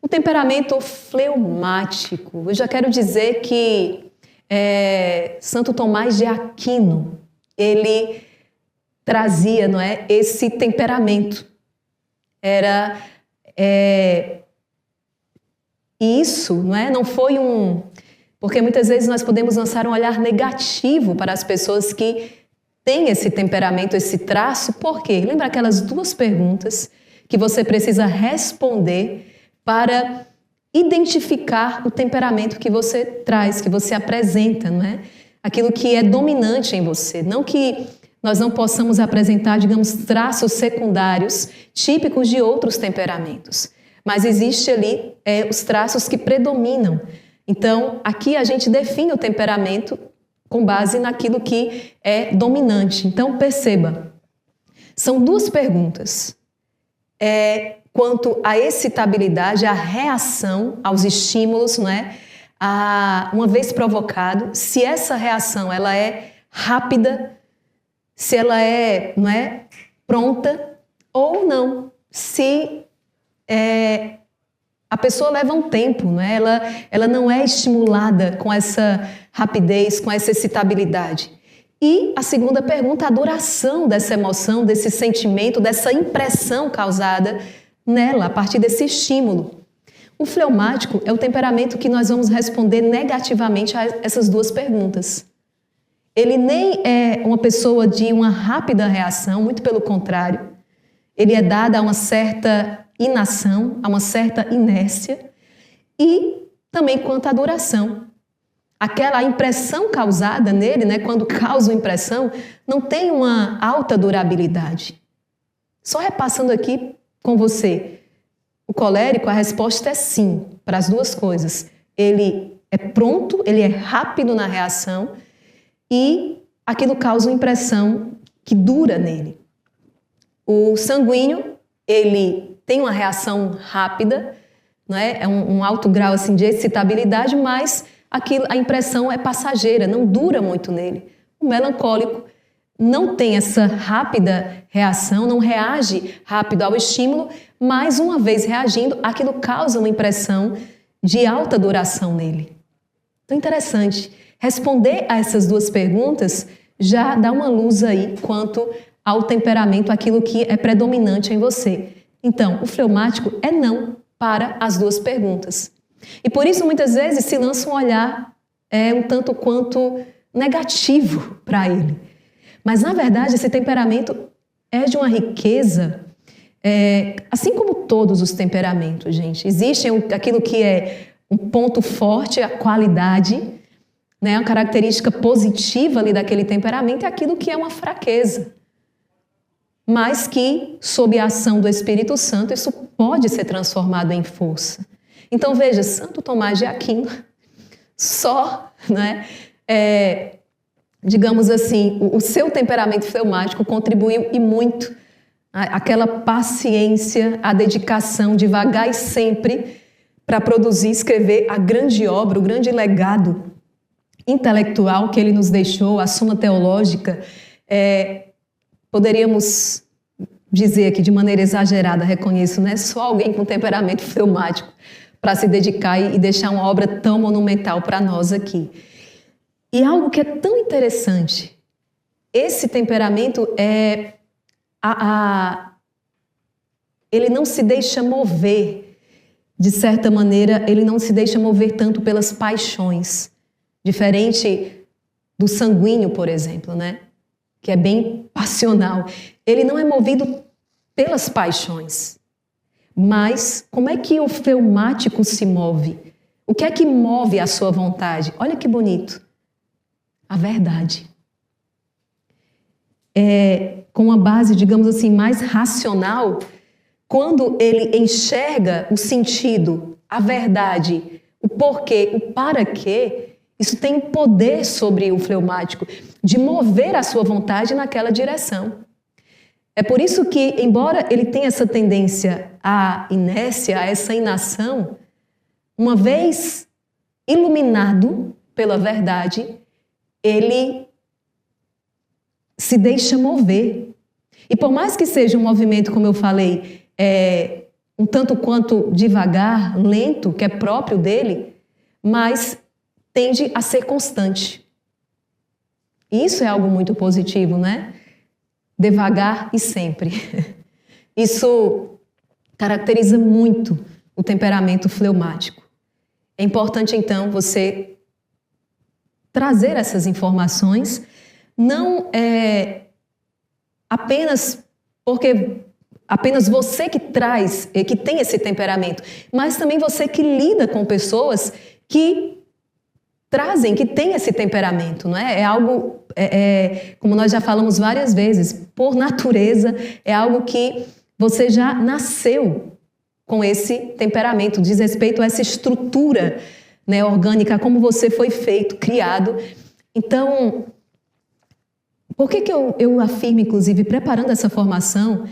O temperamento fleumático. Eu já quero dizer que Santo Tomás de Aquino, ele trazia, não é, esse temperamento. Era isso, não é? Não foi porque muitas vezes nós podemos lançar um olhar negativo para as pessoas que têm esse temperamento, esse traço. Por quê? Lembra aquelas duas perguntas que você precisa responder para identificar o temperamento que você traz, que você apresenta, não é? Aquilo que é dominante em você. Não que nós não possamos apresentar, digamos, traços secundários típicos de outros temperamentos, mas existe ali os traços que predominam. Então, aqui a gente define o temperamento com base naquilo que é dominante. Então, perceba, são duas perguntas. Quanto à excitabilidade, à reação aos estímulos, não é? Uma vez provocado, se essa reação ela é rápida, se ela não é pronta ou não, se a pessoa leva um tempo, não é? Ela não é estimulada com essa rapidez, com essa excitabilidade. E a segunda pergunta, a duração dessa emoção, desse sentimento, dessa impressão causada nela, a partir desse estímulo. O fleumático é o temperamento que nós vamos responder negativamente a essas duas perguntas. Ele nem é uma pessoa de uma rápida reação, muito pelo contrário. Ele é dado a uma certa inação, a uma certa inércia. E também quanto à duração. Aquela impressão causada nele, né, quando causa uma impressão, não tem uma alta durabilidade. Só repassando aqui com você, o colérico, a resposta é sim, para as duas coisas. Ele é pronto, ele é rápido na reação e aquilo causa uma impressão que dura nele. O sanguíneo, ele tem uma reação rápida, não é? É um alto grau assim, de excitabilidade, mas a impressão é passageira, não dura muito nele. O melancólico não tem essa rápida reação, não reage rápido ao estímulo, mas uma vez reagindo, aquilo causa uma impressão de alta duração nele. Então, interessante. Responder a essas duas perguntas já dá uma luz aí quanto ao temperamento, aquilo que é predominante em você. Então, o fleumático é não para as duas perguntas. E por isso, muitas vezes, se lança um olhar um tanto quanto negativo para ele. Mas, na verdade, esse temperamento é de uma riqueza, assim como todos os temperamentos, gente. Existe aquilo que é um ponto forte, a qualidade, né, uma característica positiva ali daquele temperamento, é aquilo que é uma fraqueza. Mas que, sob a ação do Espírito Santo, isso pode ser transformado em força. Então, veja, Santo Tomás de Aquino, só, né, digamos assim, o seu temperamento fleumático contribuiu e muito. Aquela paciência, a dedicação, devagar e sempre, para produzir, escrever a grande obra, o grande legado intelectual que ele nos deixou, a Suma Teológica. Poderíamos dizer aqui de maneira exagerada, reconheço, né? Só alguém com temperamento fleumático para se dedicar e deixar uma obra tão monumental para nós aqui. E algo que é tão interessante, esse temperamento ele não se deixa mover, de certa maneira, ele não se deixa mover tanto pelas paixões, diferente do sanguíneo, por exemplo, né? Que é bem passional. Ele não é movido pelas paixões. Mas como é que o fleumático se move? O que é que move a sua vontade? Olha que bonito. A verdade. Com uma base, digamos assim, mais racional, quando ele enxerga o sentido, a verdade, o porquê, o para quê, isso tem poder sobre o fleumático, de mover a sua vontade naquela direção. É por isso que, embora ele tenha essa tendência à inércia, a essa inação, uma vez iluminado pela verdade, ele se deixa mover. E por mais que seja um movimento, como eu falei, um tanto quanto devagar, lento, que é próprio dele, mas tende a ser constante. Isso é algo muito positivo, né? Devagar e sempre. Isso caracteriza muito o temperamento fleumático. É importante, então, você trazer essas informações, não apenas porque apenas você que traz, que tem esse temperamento, mas também você que lida com pessoas que trazem, que têm esse temperamento, não é? É algo, como nós já falamos várias vezes, por natureza, é algo que você já nasceu com esse temperamento, diz respeito a essa estrutura, né, orgânica, como você foi feito, criado. Então, por que eu afirmo, inclusive, preparando essa formação,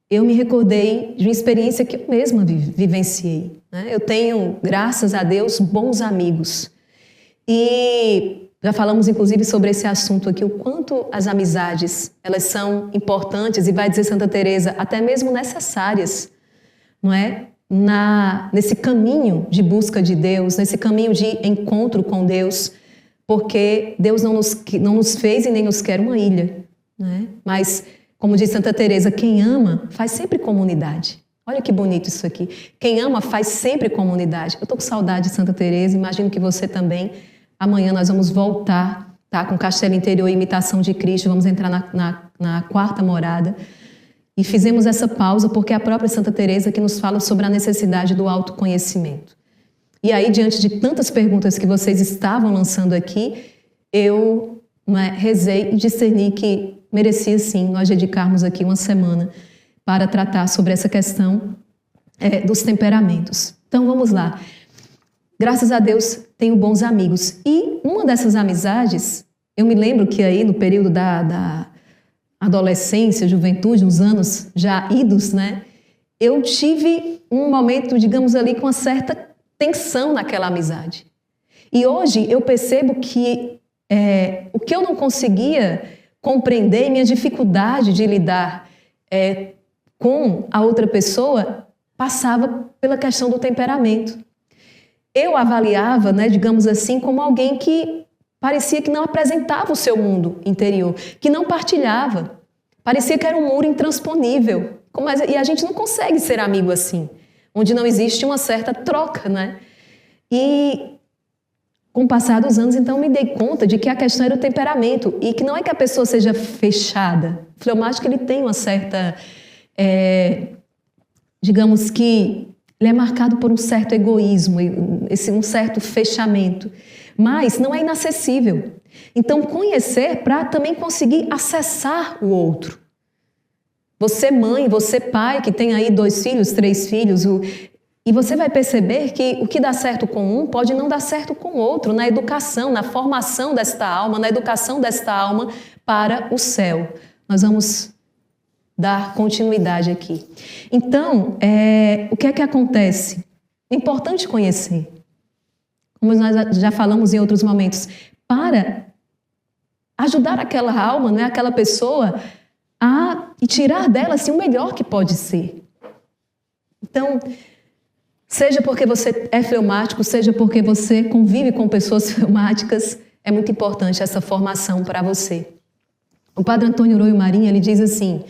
eu me recordei de uma experiência que eu mesma vivenciei, né? Eu tenho, graças a Deus, bons amigos. E já falamos, inclusive, sobre esse assunto aqui, o quanto as amizades, elas são importantes, e vai dizer Santa Teresa, até mesmo necessárias, não é? Nesse caminho de busca de Deus, nesse caminho de encontro com Deus, porque Deus não nos fez e nem nos quer uma ilha, né? Mas, como diz Santa Teresa, quem ama faz sempre comunidade. Olha que bonito isso aqui. Quem ama faz sempre comunidade. Eu estou com saudade de Santa Teresa, imagino que você também. Amanhã nós vamos voltar, tá, com Castelo Interior e Imitação de Cristo, vamos entrar na quarta morada. E fizemos essa pausa porque é a própria Santa Teresa que nos fala sobre a necessidade do autoconhecimento. E aí, diante de tantas perguntas que vocês estavam lançando aqui, eu rezei e discerni que merecia sim nós dedicarmos aqui uma semana para tratar sobre essa questão dos temperamentos. Então vamos lá. Graças a Deus tenho bons amigos. E uma dessas amizades, eu me lembro que aí no período da adolescência, juventude, uns anos já idos, né? Eu tive um momento, digamos ali, com uma certa tensão naquela amizade. E hoje eu percebo que o que eu não conseguia compreender, minha dificuldade de lidar com a outra pessoa, passava pela questão do temperamento. Eu avaliava, né, digamos assim, como alguém que parecia que não apresentava o seu mundo interior, que não partilhava. Parecia que era um muro intransponível. E a gente não consegue ser amigo assim, onde não existe uma certa troca, né? E com o passar dos anos, então, me dei conta de que a questão era o temperamento e que não é que a pessoa seja fechada. O fleumático, ele tem uma certa, digamos que, ele é marcado por um certo egoísmo, um certo fechamento, mas não é inacessível. Então, conhecer para também conseguir acessar o outro. Você mãe, você pai, que tem aí 2 filhos, 3 filhos, e você vai perceber que o que dá certo com um pode não dar certo com o outro, na educação, na formação desta alma, na educação desta alma para o céu. Nós vamos dar continuidade aqui. Então, o que é que acontece? É importante conhecer, como nós já falamos em outros momentos, para ajudar aquela alma, né, aquela pessoa, e tirar dela assim, o melhor que pode ser. Então, seja porque você é fleumático, seja porque você convive com pessoas fleumáticas, é muito importante essa formação para você. O Padre Antônio Roio Marinho, ele diz assim: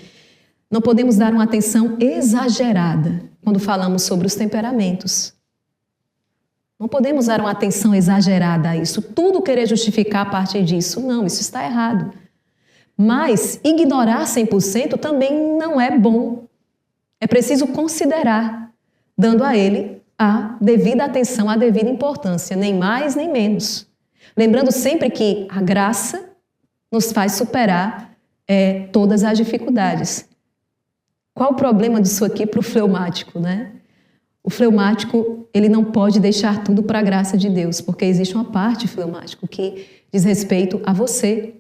não podemos dar uma atenção exagerada quando falamos sobre os temperamentos. Não podemos dar uma atenção exagerada a isso, tudo querer justificar a partir disso. Não, isso está errado. Mas ignorar 100% também não é bom. É preciso considerar, dando a ele a devida atenção, a devida importância, nem mais nem menos. Lembrando sempre que a graça nos faz superar todas as dificuldades. Qual o problema disso aqui para o fleumático, né? O fleumático, ele não pode deixar tudo para a graça de Deus, porque existe uma parte fleumático que diz respeito a você.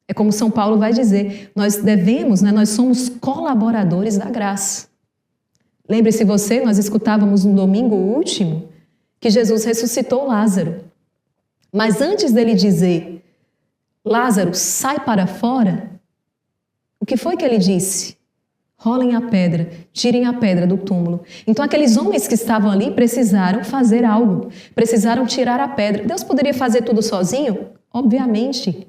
É como São Paulo vai dizer, nós devemos, né, nós somos colaboradores da graça. Lembre-se você, nós escutávamos no domingo último que Jesus ressuscitou Lázaro. Mas antes dele dizer, Lázaro, sai para fora, o que foi que ele disse? rolem a pedra, tirem a pedra do túmulo. Então aqueles homens que estavam ali precisaram fazer algo, precisaram tirar a pedra. Deus poderia fazer tudo sozinho? Obviamente.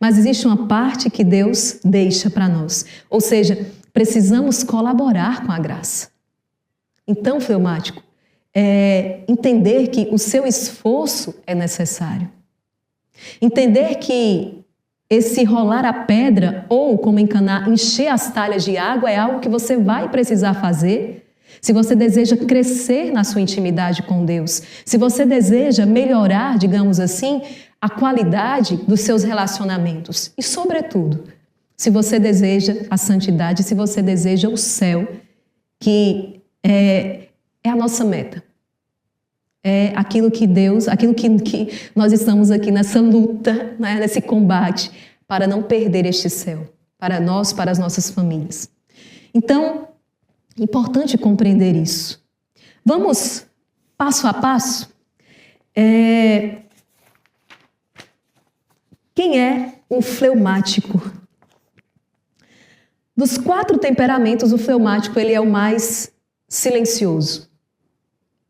Mas existe uma parte que Deus deixa para nós. Ou seja, precisamos colaborar com a graça. Então, fleumático, entender que o seu esforço é necessário. Entender que esse rolar a pedra ou, como em Caná, encher as talhas de água é algo que você vai precisar fazer se você deseja crescer na sua intimidade com Deus, se você deseja melhorar, digamos assim, a qualidade dos seus relacionamentos e, sobretudo, se você deseja a santidade, se você deseja o céu, que é a nossa meta. É aquilo que Deus, aquilo que nós estamos aqui nessa luta, né, nesse combate, para não perder este céu, para nós, para as nossas famílias. Então, é importante compreender isso. Vamos passo a passo. Quem é o fleumático? Dos 4 temperamentos, o fleumático ele é o mais silencioso.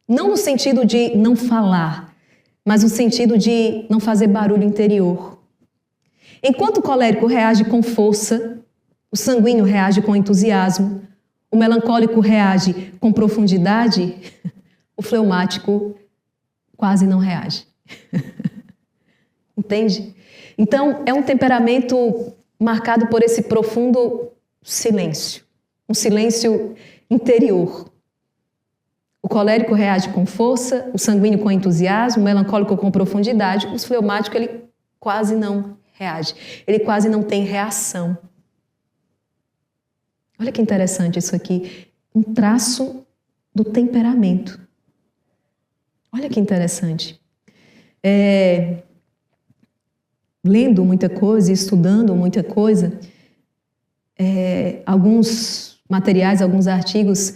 Não no sentido de não falar, mas no sentido de não fazer barulho interior. Enquanto o colérico reage com força, o sanguíneo reage com entusiasmo, o melancólico reage com profundidade, o fleumático quase não reage. Entende? Então, é um temperamento marcado por esse profundo silêncio, um silêncio interior. O colérico reage com força, o sanguíneo com entusiasmo, o melancólico com profundidade, o fleumático ele quase não reage, ele quase não tem reação. Olha que interessante isso aqui, um traço do temperamento. Olha que interessante. Lendo muita coisa, estudando muita coisa, alguns materiais, alguns artigos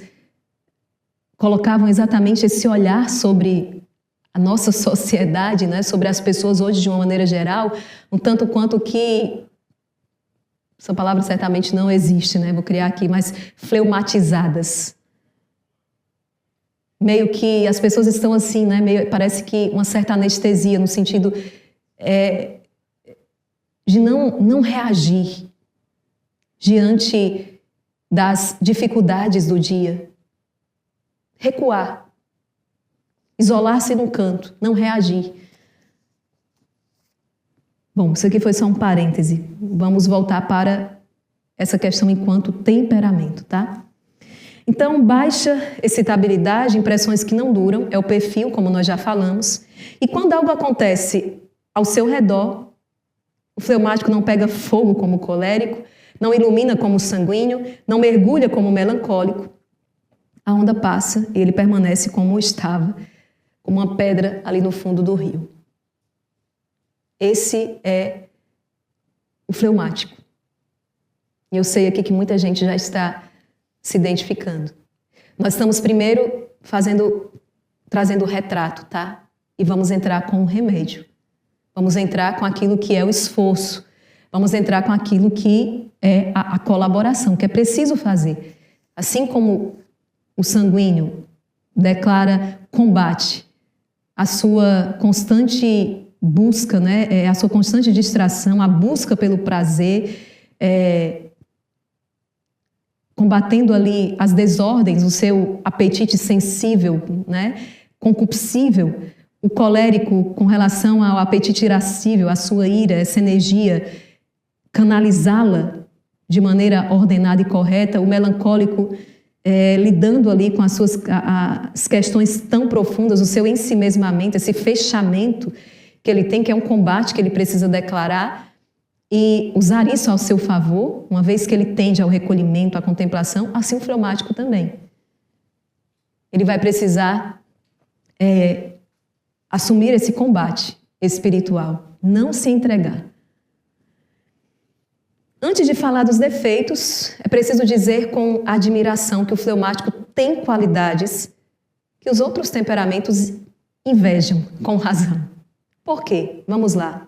colocavam exatamente esse olhar sobre a nossa sociedade, né, sobre as pessoas hoje de uma maneira geral, um tanto quanto que, essa palavra certamente não existe, né, vou criar aqui, mas fleumatizadas. Meio que as pessoas estão assim, né, parece que uma certa anestesia, no sentido de não reagir diante das dificuldades do dia. Recuar, isolar-se num canto, não reagir. Bom, isso aqui foi só um parêntese. Vamos voltar para essa questão enquanto temperamento, tá? Então, baixa excitabilidade, impressões que não duram, é o perfil, como nós já falamos. E quando algo acontece ao seu redor, o fleumático não pega fogo como o colérico, não ilumina como o sanguíneo, não mergulha como o melancólico. A onda passa e ele permanece como estava, como uma pedra ali no fundo do rio. Esse é o fleumático. E eu sei aqui que muita gente já está se identificando. Nós estamos primeiro trazendo o retrato, tá? E vamos entrar com o remédio. Vamos entrar com aquilo que é o esforço. Vamos entrar com aquilo que é a colaboração, que é preciso fazer. Assim como o sanguíneo declara combate, a sua constante busca, né, a sua constante distração, a busca pelo prazer, combatendo ali as desordens, o seu apetite sensível, né, concupiscível, o colérico com relação ao apetite irascível, a sua ira, essa energia, canalizá-la de maneira ordenada e correta, o melancólico lidando ali com as questões tão profundas, o seu ensimesmamento, esse fechamento que ele tem, que é um combate que ele precisa declarar e usar isso ao seu favor, uma vez que ele tende ao recolhimento, à contemplação, assim o fleumático também. Ele vai precisar assumir esse combate espiritual, não se entregar. Antes de falar dos defeitos, é preciso dizer com admiração que o fleumático tem qualidades que os outros temperamentos invejam, com razão. Por quê? Vamos lá.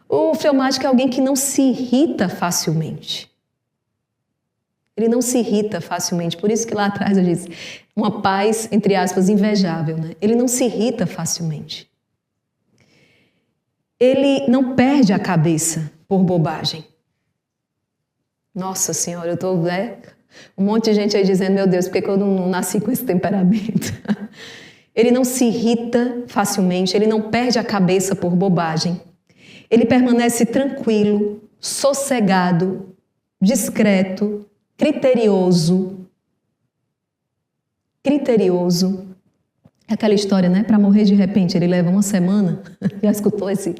O fleumático é alguém que não se irrita facilmente. Ele não se irrita facilmente. Por isso que lá atrás eu disse, uma paz, entre aspas, invejável, né? Ele não se irrita facilmente. Ele não perde a cabeça por bobagem. Nossa Senhora, eu estou... um monte de gente aí dizendo, meu Deus, por que eu não nasci com esse temperamento? Ele não se irrita facilmente, ele não perde a cabeça por bobagem. Ele permanece tranquilo, sossegado, discreto, criterioso. Criterioso. É aquela história, né? Para morrer de repente, ele leva uma semana. Já escutou esse?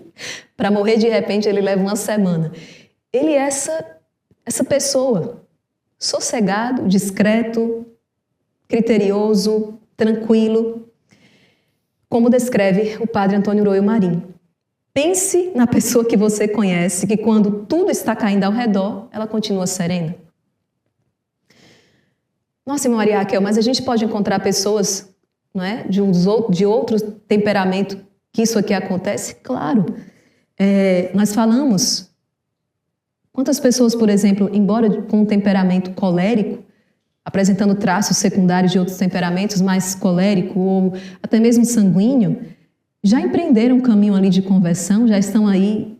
Para morrer de repente, ele leva uma semana. Ele é essa pessoa. Sossegado, discreto, criterioso, tranquilo. Como descreve o padre Antônio Roio Marinho. Pense na pessoa que você conhece, que quando tudo está caindo ao redor, ela continua serena. Nossa, irmã Maria Raquel, mas a gente pode encontrar pessoas, não é, de outro temperamento que isso aqui acontece? Claro. Nós falamos, quantas pessoas, por exemplo, embora com um temperamento colérico, apresentando traços secundários de outros temperamentos, mais colérico ou até mesmo sanguíneo, já empreenderam um caminho ali de conversão, já estão aí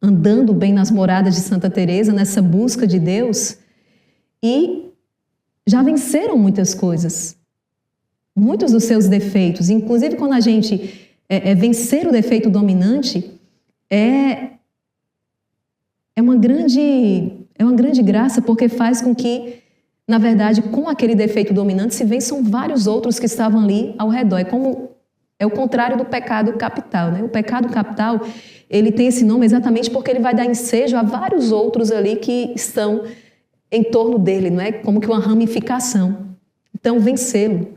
andando bem nas moradas de Santa Teresa, nessa busca de Deus, e já venceram muitas coisas, muitos dos seus defeitos. Inclusive, quando a gente vencer o defeito dominante, é uma grande graça, porque faz com que, na verdade, com aquele defeito dominante se vençam vários outros que estavam ali ao redor. É o contrário do pecado capital, né? O pecado capital, ele tem esse nome exatamente porque ele vai dar ensejo a vários outros ali que estão em torno dele, não é? Como que uma ramificação. Então, vencê-lo.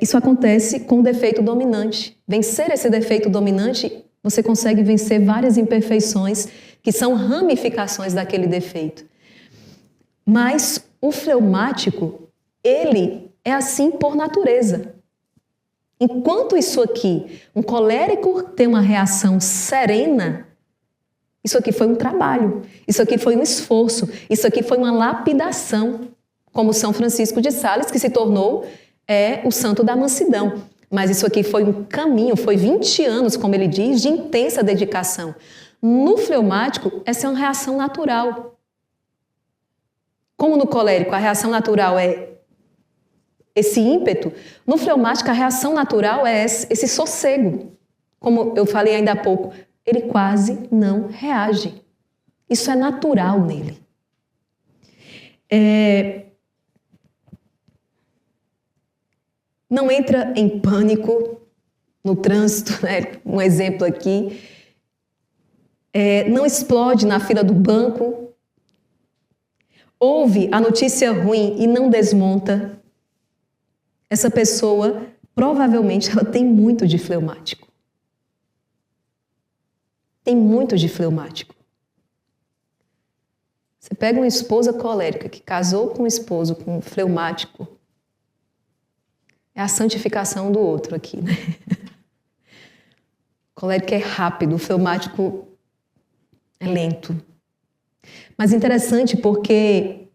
Isso acontece com o defeito dominante. Vencer esse defeito dominante, você consegue vencer várias imperfeições que são ramificações daquele defeito. Mas o fleumático, ele é assim por natureza. Enquanto isso aqui, um colérico tem uma reação serena, isso aqui foi um trabalho, isso aqui foi um esforço, isso aqui foi uma lapidação, como São Francisco de Sales, que se tornou o santo da mansidão. Mas isso aqui foi um caminho, foi 20 anos, como ele diz, de intensa dedicação. No fleumático, essa é uma reação natural. Como no colérico a reação natural é esse ímpeto, no fleumático a reação natural é esse sossego. Como eu falei ainda há pouco, ele quase não reage. Isso é natural nele. Não entra em pânico no trânsito, né? Um exemplo aqui. Não explode na fila do banco. Ouve a notícia ruim e não desmonta. Essa pessoa, provavelmente, ela tem muito de fleumático. Tem muito de fleumático. Você pega uma esposa colérica que casou com um esposo com fleumático, é a santificação do outro aqui, né? O colérico é rápido, o fleumático é lento. Mas interessante porque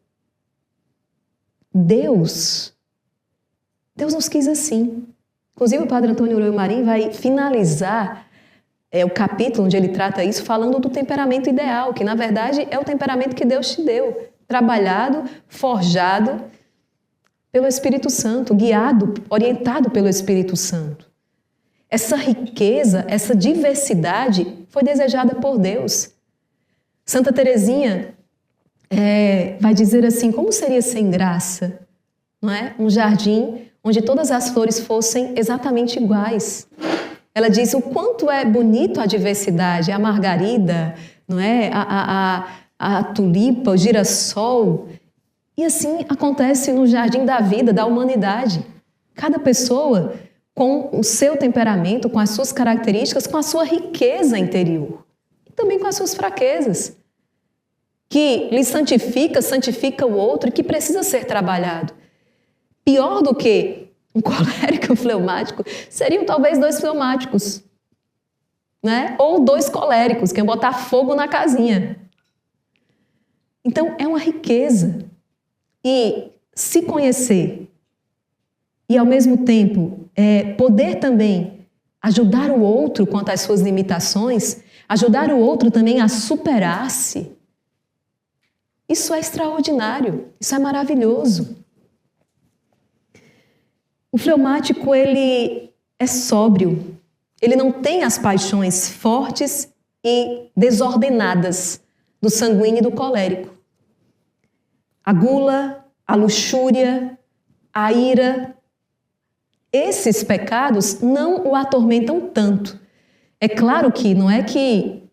Deus nos quis assim. Inclusive o padre Antônio Roio Marinho vai finalizar o capítulo onde ele trata isso falando do temperamento ideal, que na verdade é o temperamento que Deus te deu, trabalhado, forjado pelo Espírito Santo, guiado, orientado pelo Espírito Santo. Essa riqueza, essa diversidade foi desejada por Deus. Santa Teresinha vai dizer assim, como seria sem graça, não é? Um jardim onde todas as flores fossem exatamente iguais. Ela diz o quanto é bonito a diversidade, a margarida, não é? A tulipa, o girassol. E assim acontece no jardim da vida, da humanidade. Cada pessoa com o seu temperamento, com as suas características, com a sua riqueza interior. E também com as suas fraquezas. Que lhe santifica o outro e que precisa ser trabalhado. Pior do que um colérico e um fleumático seriam talvez 2 fleumáticos, né? Ou 2 coléricos, que iam botar fogo na casinha. Então, é uma riqueza. E se conhecer e, ao mesmo tempo, poder também ajudar o outro quanto às suas limitações, ajudar o outro também a superar-se, isso é extraordinário, isso é maravilhoso. O fleumático, ele é sóbrio, ele não tem as paixões fortes e desordenadas do sanguíneo e do colérico. A gula, a luxúria, a ira, esses pecados não o atormentam tanto. É claro que não é que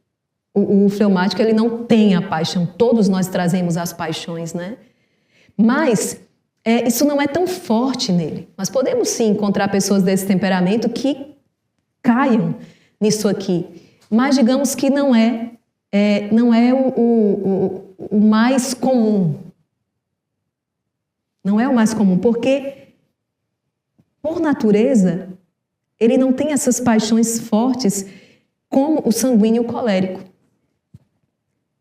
o fleumático ele não tem a paixão, todos nós trazemos as paixões, né? Mas isso não é tão forte nele. Nós podemos sim encontrar pessoas desse temperamento que caiam nisso aqui, mas digamos que não é o mais comum. Não é o mais comum, porque, por natureza, ele não tem essas paixões fortes como o sanguíneo e o colérico.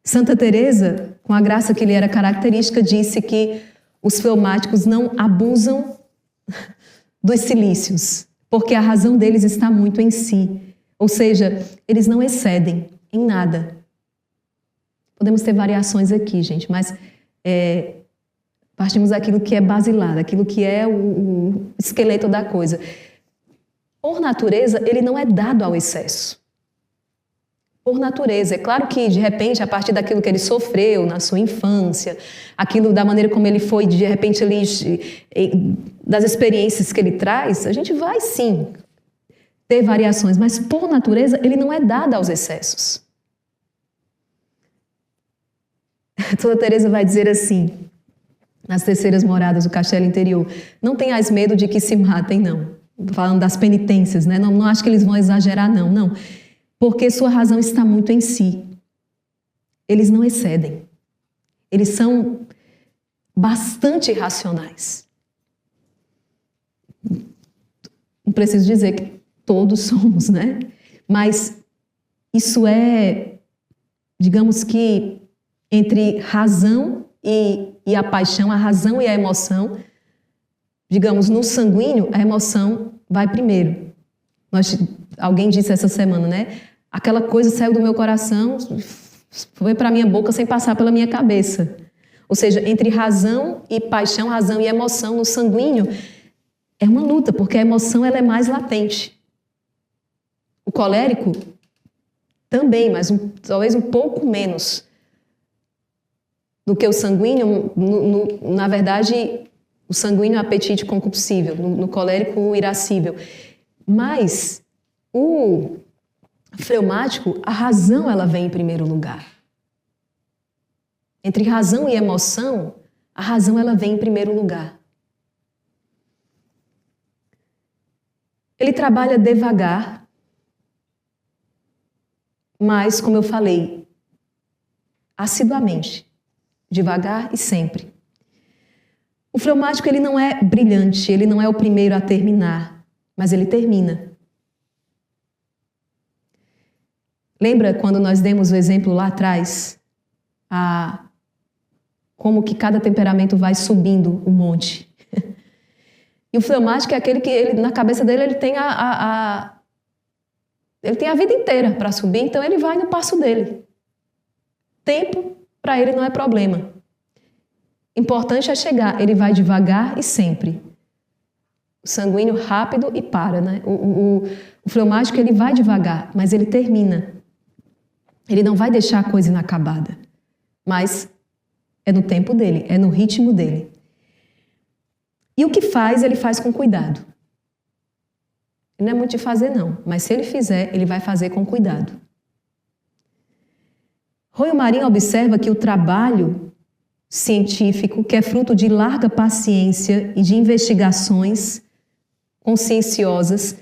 Santa Teresa, com a graça que lhe era característica, disse que os fleumáticos não abusam dos cilícios, porque a razão deles está muito em si. Ou seja, eles não excedem em nada. Podemos ter variações aqui, gente, mas partimos daquilo que é basilar, daquilo que é o esqueleto da coisa. Por natureza, ele não é dado ao excesso. Por natureza. É claro que, de repente, a partir daquilo que ele sofreu na sua infância, aquilo da maneira como ele foi, de repente, das experiências que ele traz, a gente vai, sim, ter variações, mas, por natureza, ele não é dado aos excessos. Santa Teresa vai dizer assim, nas terceiras moradas do Castelo Interior, não tenhais medo de que se matem, não. Falando das penitências, né? Não acho que eles vão exagerar, não. Porque sua razão está muito em si. Eles não excedem. Eles são bastante racionais. Não preciso dizer que todos somos, né? Mas isso é, digamos que, entre razão e a paixão, a razão e a emoção, digamos, no sanguíneo, a emoção vai primeiro. Alguém disse essa semana, né? Aquela coisa saiu do meu coração, foi para a minha boca sem passar pela minha cabeça. Ou seja, entre razão e paixão, razão e emoção no sanguíneo, é uma luta, porque a emoção ela é mais latente. O colérico também, mas talvez um pouco menos do que o sanguíneo. Na verdade, o sanguíneo é apetite concupiscível, no colérico o irascível. Mas o fleumático, a razão ela vem em primeiro lugar. Entre razão e emoção, a razão ela vem em primeiro lugar. Ele trabalha devagar, mas, como eu falei, assiduamente, devagar e sempre. O fleumático ele não é brilhante, ele não é o primeiro a terminar, mas ele termina. Lembra quando nós demos o exemplo lá atrás? Como que cada temperamento vai subindo o monte. E o fleumático é aquele que, na cabeça dele, ele tem ele tem a vida inteira para subir, então ele vai no passo dele. Tempo, para ele, não é problema. Importante é chegar, ele vai devagar e sempre. O sanguíneo rápido e para, né? O fleumático, ele vai devagar, mas ele termina. Ele não vai deixar a coisa inacabada, mas é no tempo dele, é no ritmo dele. E o que faz, ele faz com cuidado. Ele não é muito de fazer, não, mas se ele fizer, ele vai fazer com cuidado. Royo Marinho observa que o trabalho científico, que é fruto de larga paciência e de investigações conscienciosas,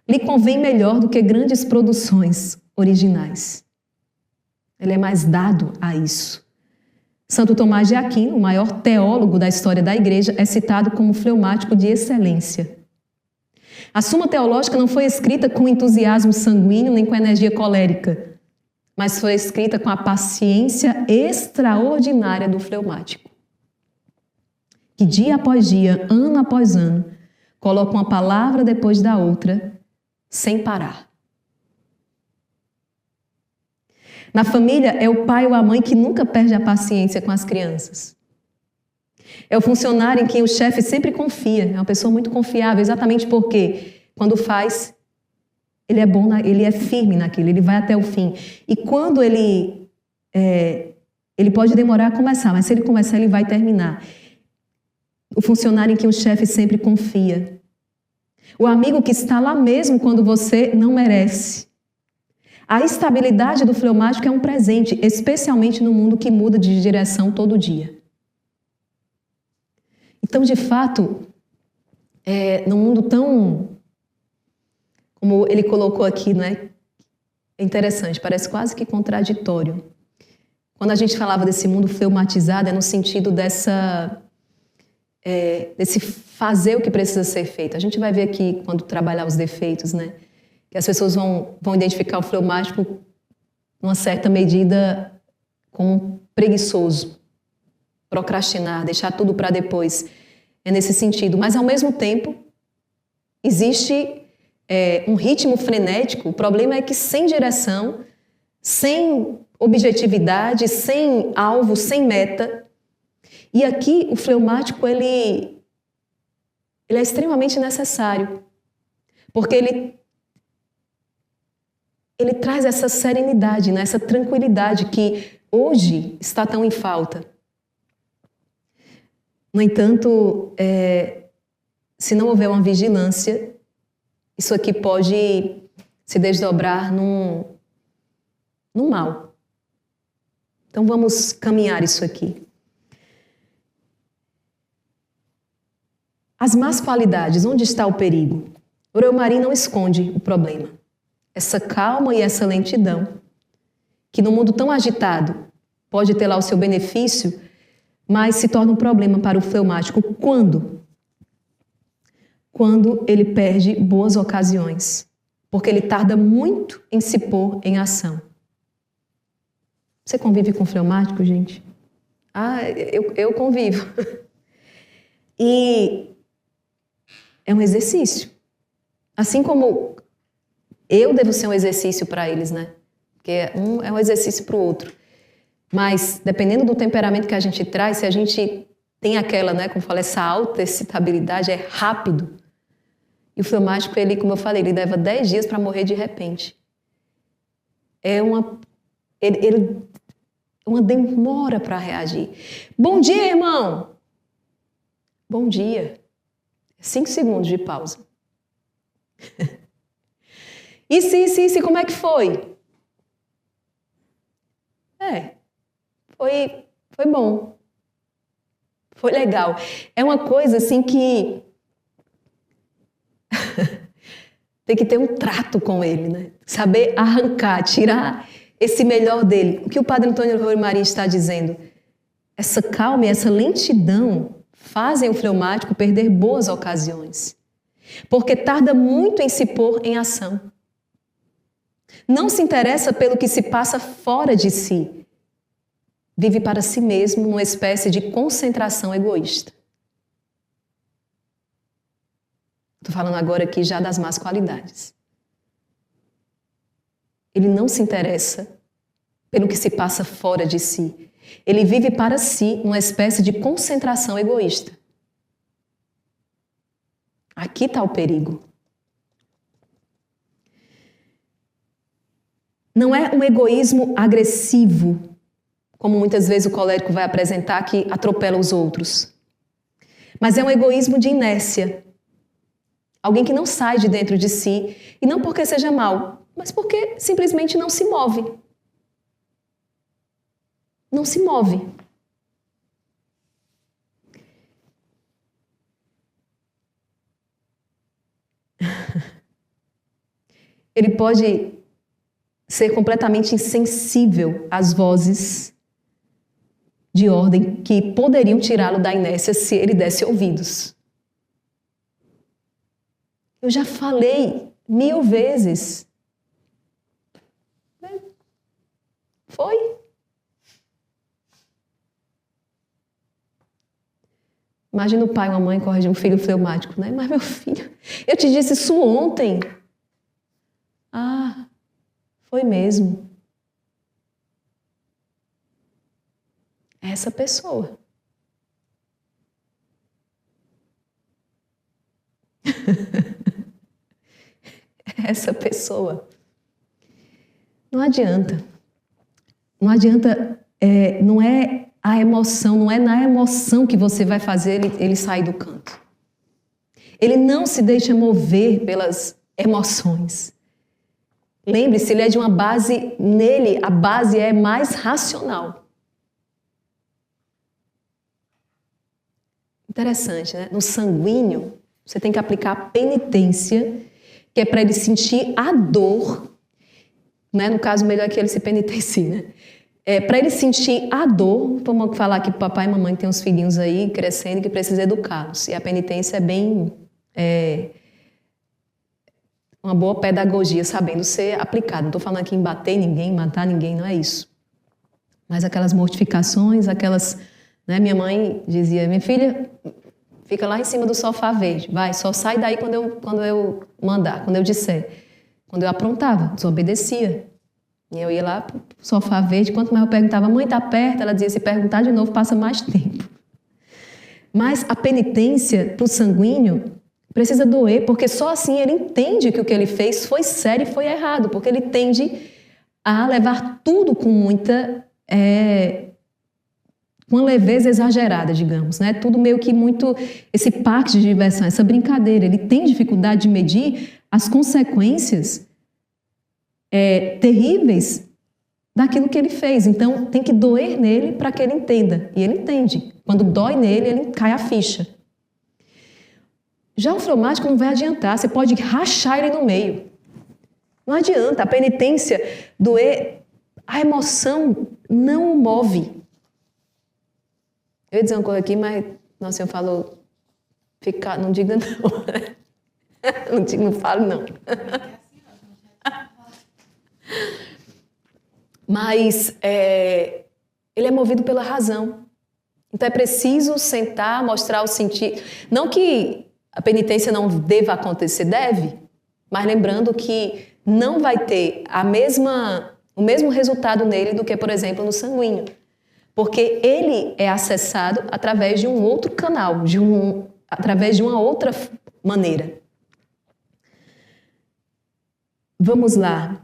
lhe convém melhor do que grandes produções originais. Ele é mais dado a isso. Santo Tomás de Aquino, o maior teólogo da história da Igreja, é citado como fleumático de excelência. A Suma Teológica não foi escrita com entusiasmo sanguíneo nem com energia colérica, mas foi escrita com a paciência extraordinária do fleumático, que dia após dia, ano após ano, coloca uma palavra depois da outra, sem parar. Na família, é o pai ou a mãe que nunca perde a paciência com as crianças. É o funcionário em quem o chefe sempre confia, é uma pessoa muito confiável, exatamente porque, quando faz, ele é bom, ele é firme naquilo, ele vai até o fim. E quando ele pode demorar a começar, mas se ele começar, ele vai terminar. O funcionário em quem o chefe sempre confia. O amigo que está lá mesmo quando você não merece. A estabilidade do fleumático é um presente, especialmente no mundo que muda de direção todo dia. Então, de fato, num mundo tão, como ele colocou aqui, né? É interessante, parece quase que contraditório. Quando a gente falava desse mundo fleumatizado, é no sentido desse fazer o que precisa ser feito. A gente vai ver aqui, quando trabalhar os defeitos, né? Que as pessoas vão identificar o fleumático, numa certa medida, como preguiçoso, procrastinar, deixar tudo para depois. É nesse sentido. Mas, ao mesmo tempo, existe um ritmo frenético. O problema é que sem direção, sem objetividade, sem alvo, sem meta. E aqui, o fleumático, ele é extremamente necessário. Porque ele traz essa serenidade, né? Essa tranquilidade que hoje está tão em falta. No entanto, se não houver uma vigilância, isso aqui pode se desdobrar num mal. Então vamos caminhar isso aqui. As más qualidades, onde está o perigo? O Reumarie não esconde o problema. Essa calma e essa lentidão, que no mundo tão agitado pode ter lá o seu benefício, mas se torna um problema para o fleumático. Quando? Quando ele perde boas ocasiões, porque ele tarda muito em se pôr em ação. Você convive com fleumático, gente? Eu convivo. E é um exercício. Assim como eu devo ser um exercício para eles, né? Porque um é um exercício para o outro. Mas, dependendo do temperamento que a gente traz, se a gente tem aquela, né, como eu falei, essa alta excitabilidade, é rápido. E o fleumático, ele, como eu falei, ele leva 10 dias para morrer de repente. É uma demora para reagir. Bom dia, irmão! Bom dia. 5 segundos de pausa. Isso, como é que foi? Foi bom. Foi legal. É uma coisa assim que tem que ter um trato com ele, né? Saber arrancar, tirar esse melhor dele. O que o Padre Antônio Reumarie está dizendo? Essa calma e essa lentidão fazem o fleumático perder boas ocasiões, porque tarda muito em se pôr em ação. Não se interessa pelo que se passa fora de si. Vive para si mesmo numa espécie de concentração egoísta. Estou falando agora aqui já das más qualidades. Ele não se interessa pelo que se passa fora de si. Ele vive para si numa espécie de concentração egoísta. Aqui está o perigo. Não é um egoísmo agressivo, como muitas vezes o colérico vai apresentar, que atropela os outros. Mas é um egoísmo de inércia. Alguém que não sai de dentro de si, e não porque seja mau, mas porque simplesmente não se move. Não se move. Ele pode ser completamente insensível às vozes de ordem que poderiam tirá-lo da inércia se ele desse ouvidos. Eu já falei 1000 vezes. Foi. Imagina o pai ou a mãe corrigir um filho fleumático, né? Mas meu filho, eu te disse isso ontem. Ah, foi mesmo. Essa pessoa. Essa pessoa. Não adianta. Não adianta, não é a emoção, não é na emoção que você vai fazer ele sair do canto. Ele não se deixa mover pelas emoções. Lembre-se, ele é de uma base, nele a base é mais racional. Interessante, né? No sanguíneo, você tem que aplicar a penitência, que é para ele sentir a dor, né? No caso, melhor é que ele se penitencie, né? Para ele sentir a dor, vamos falar que papai e mamãe têm uns filhinhos aí crescendo que precisa educá-los. E a penitência é bem... uma boa pedagogia, sabendo ser aplicada. Não estou falando aqui em bater ninguém, matar ninguém, não é isso. Mas aquelas mortificações, aquelas... Né? Minha mãe dizia, minha filha, fica lá em cima do sofá verde, vai, só sai daí quando eu mandar, quando eu disser. Quando eu aprontava, desobedecia. E eu ia lá pro sofá verde, quanto mais eu perguntava, mãe, tá perto? Ela dizia, se perguntar de novo, passa mais tempo. Mas a penitência pro sanguíneo precisa doer, porque só assim ele entende que o que ele fez foi sério e foi errado, porque ele tende a levar tudo com muita... com uma leveza exagerada, digamos, né? Tudo meio que muito... Esse parque de diversão, essa brincadeira, ele tem dificuldade de medir as consequências terríveis daquilo que ele fez. Então, tem que doer nele para que ele entenda. E ele entende. Quando dói nele, ele cai a ficha. Já o fleumático não vai adiantar. Você pode rachar ele no meio. Não adianta. A penitência, doer, a emoção não o move. Eu ia dizer uma coisa aqui, mas Nosso Senhor falou, não diga não. Não falo não. Mas ele é movido pela razão. Então é preciso sentar, mostrar o sentido. Não que a penitência não deva acontecer, deve, mas lembrando que não vai ter o mesmo resultado nele do que, por exemplo, no sanguíneo. Porque ele é acessado através de um outro canal, através de uma outra maneira. Vamos lá.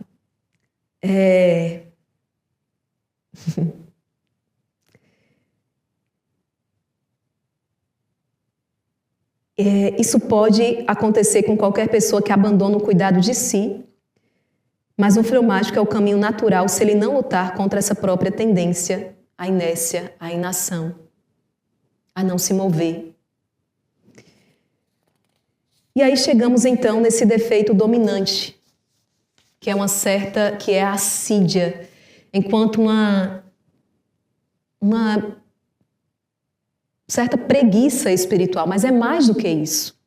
Isso pode acontecer com qualquer pessoa que abandona o cuidado de si, mas o fleumático é o caminho natural se ele não lutar contra essa própria tendência à inércia, à inação, a não se mover. E aí chegamos então nesse defeito dominante, que é a assídia, enquanto uma certa preguiça espiritual, mas é mais do que isso.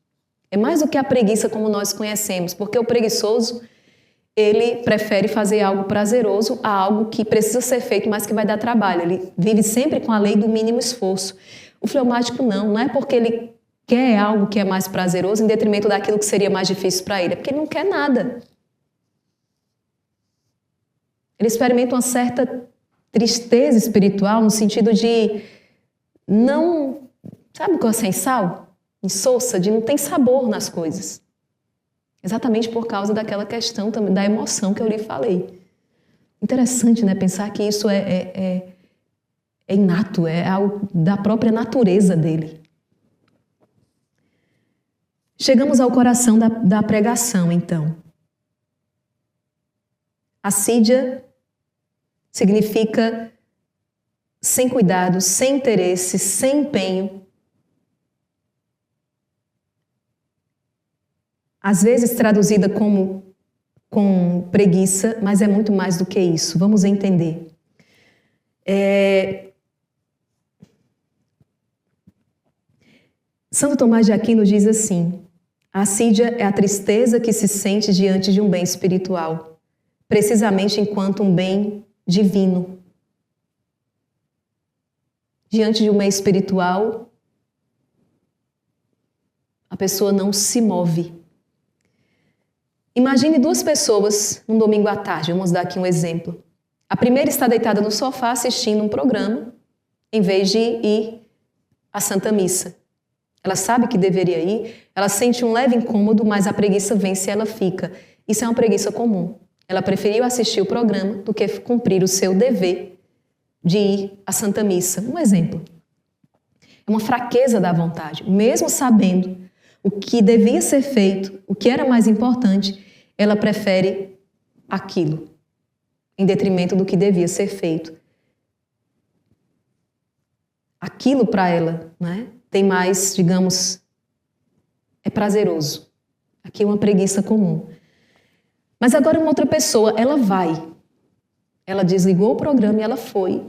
É mais do que a preguiça como nós conhecemos, porque o preguiçoso, ele prefere fazer algo prazeroso a algo que precisa ser feito, mas que vai dar trabalho. Ele vive sempre com a lei do mínimo esforço. O fleumático não é porque ele quer algo que é mais prazeroso em detrimento daquilo que seria mais difícil para ele, é porque ele não quer nada. Ele experimenta uma certa tristeza espiritual no sentido de não, sabe o que é sem sal? Insossa, de não ter sabor nas coisas. Exatamente por causa daquela questão também, da emoção que eu lhe falei. Interessante, né? Pensar que isso é inato, é algo da própria natureza dele. Chegamos ao coração da pregação, então. Assídia significa sem cuidado, sem interesse, sem empenho. Às vezes traduzida com preguiça, mas é muito mais do que isso. Vamos entender. Santo Tomás de Aquino diz assim: a assídia é a tristeza que se sente diante de um bem espiritual, precisamente enquanto um bem divino. diante de um meio espiritual, a pessoa não se move. Imagine duas pessoas num domingo à tarde, vamos dar aqui um exemplo. A primeira está deitada no sofá assistindo um programa, em vez de ir à Santa Missa. Ela sabe que deveria ir, ela sente um leve incômodo, mas a preguiça vence e ela fica. Isso é uma preguiça comum. Ela preferiu assistir o programa do que cumprir o seu dever de ir à Santa Missa. Um exemplo. É uma fraqueza da vontade. Mesmo sabendo o que devia ser feito, o que era mais importante, ela prefere aquilo, em detrimento do que devia ser feito. Aquilo para ela, né, tem mais, digamos, é prazeroso. Aqui é uma preguiça comum. Mas agora uma outra pessoa, ela vai. Ela desligou o programa e ela foi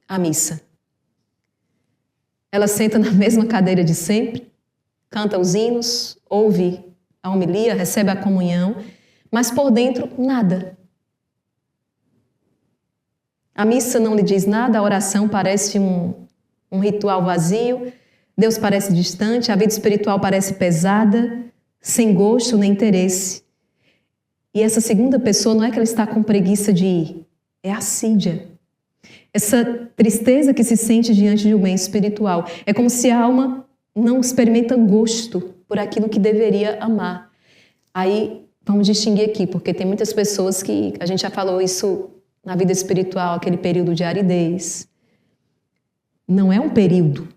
à missa. Ela senta na mesma cadeira de sempre, canta os hinos, ouve a homilia, recebe a comunhão, mas por dentro, nada. A missa não lhe diz nada, a oração parece um ritual vazio, Deus parece distante, a vida espiritual parece pesada, sem gosto nem interesse. E essa segunda pessoa não é que ela está com preguiça de ir, é assídia. Essa tristeza que se sente diante de um bem espiritual. É como se a alma não experimenta gosto por aquilo que deveria amar. Aí, vamos distinguir aqui, porque tem muitas pessoas que, a gente já falou isso na vida espiritual, aquele período de aridez. Não é um período.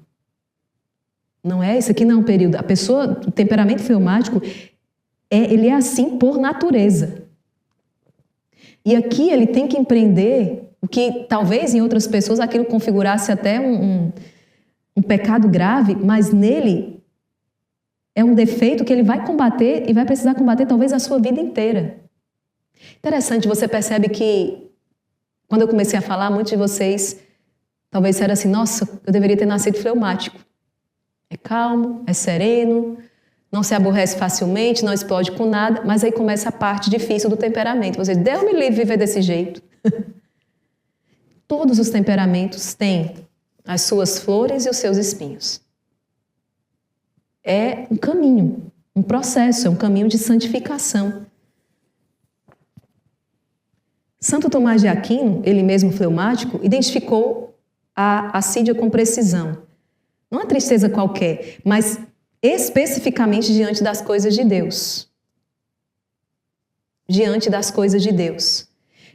Não é, isso aqui não é um período. A pessoa, o temperamento fleumático, ele é assim por natureza. E aqui ele tem que empreender o que talvez em outras pessoas aquilo configurasse até um pecado grave, mas nele é um defeito que ele vai combater e vai precisar combater talvez a sua vida inteira. Interessante, você percebe que quando eu comecei a falar, muitos de vocês talvez disseram assim, nossa, eu deveria ter nascido fleumático. É calmo, é sereno, não se aborrece facilmente, não explode com nada, mas aí começa a parte difícil do temperamento. Você diz, Deus me livre de viver desse jeito. Todos os temperamentos têm as suas flores e os seus espinhos. É um caminho, um processo, é um caminho de santificação. Santo Tomás de Aquino, ele mesmo fleumático, identificou a assídia com precisão. Não uma tristeza qualquer, mas especificamente diante das coisas de Deus. Diante das coisas de Deus.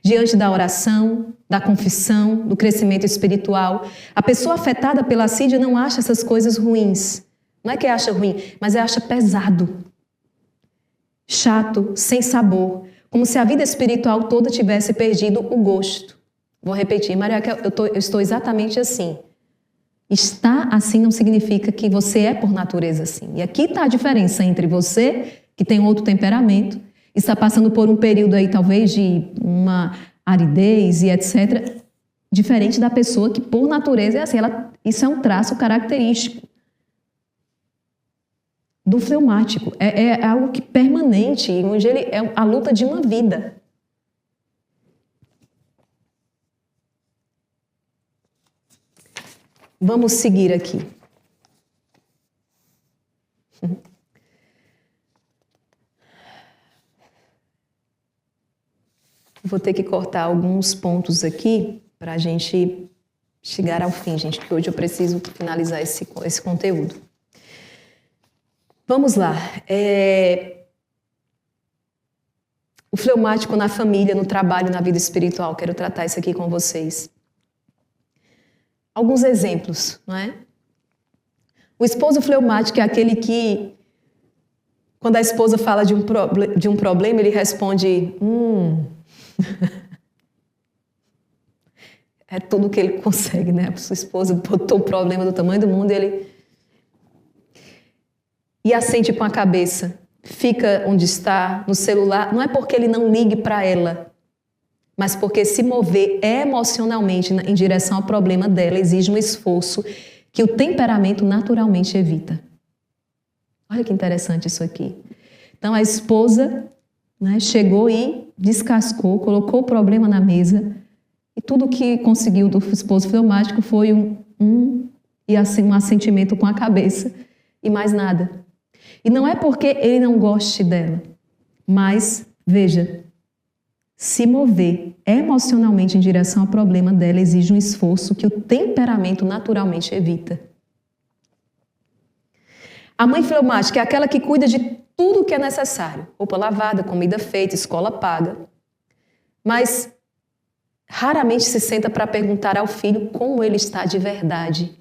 Diante da oração, da confissão, do crescimento espiritual. A pessoa afetada pela assídia não acha essas coisas ruins. Não é que acha ruim, mas acha pesado. Chato, sem sabor. Como se a vida espiritual toda tivesse perdido o gosto. Vou repetir, Maria, eu estou exatamente assim. Estar assim não significa que você é por natureza assim. E aqui está a diferença entre você, que tem outro temperamento, está passando por um período aí talvez de uma aridez e etc., diferente da pessoa que por natureza é assim. Isso é um traço característico do fleumático. É algo que permanente, onde ele é a luta de uma vida. Vamos seguir aqui. Vou ter que cortar alguns pontos aqui para a gente chegar ao fim, gente, porque hoje eu preciso finalizar esse conteúdo. Vamos lá. O fleumático na família, no trabalho, na vida espiritual. Quero tratar isso aqui com vocês. Alguns exemplos, não é? O esposo fleumático é aquele que, quando a esposa fala de um problema, ele responde, É tudo que ele consegue, né? A sua esposa botou o problema do tamanho do mundo e assente com a cabeça. Fica onde está, no celular. Não é porque ele não ligue para ela, mas porque se mover emocionalmente em direção ao problema dela exige um esforço que o temperamento naturalmente evita. Olha que interessante isso aqui. Então a esposa, né, chegou e descascou, colocou o problema na mesa e tudo que conseguiu do esposo fleumático foi e assim um assentimento com a cabeça e mais nada. E não é porque ele não goste dela, mas, veja, se mover emocionalmente em direção ao problema dela exige um esforço que o temperamento naturalmente evita. A mãe fleumática é aquela que cuida de tudo o que é necessário. Roupa lavada, comida feita, escola paga. Mas raramente se senta para perguntar ao filho como ele está de verdade.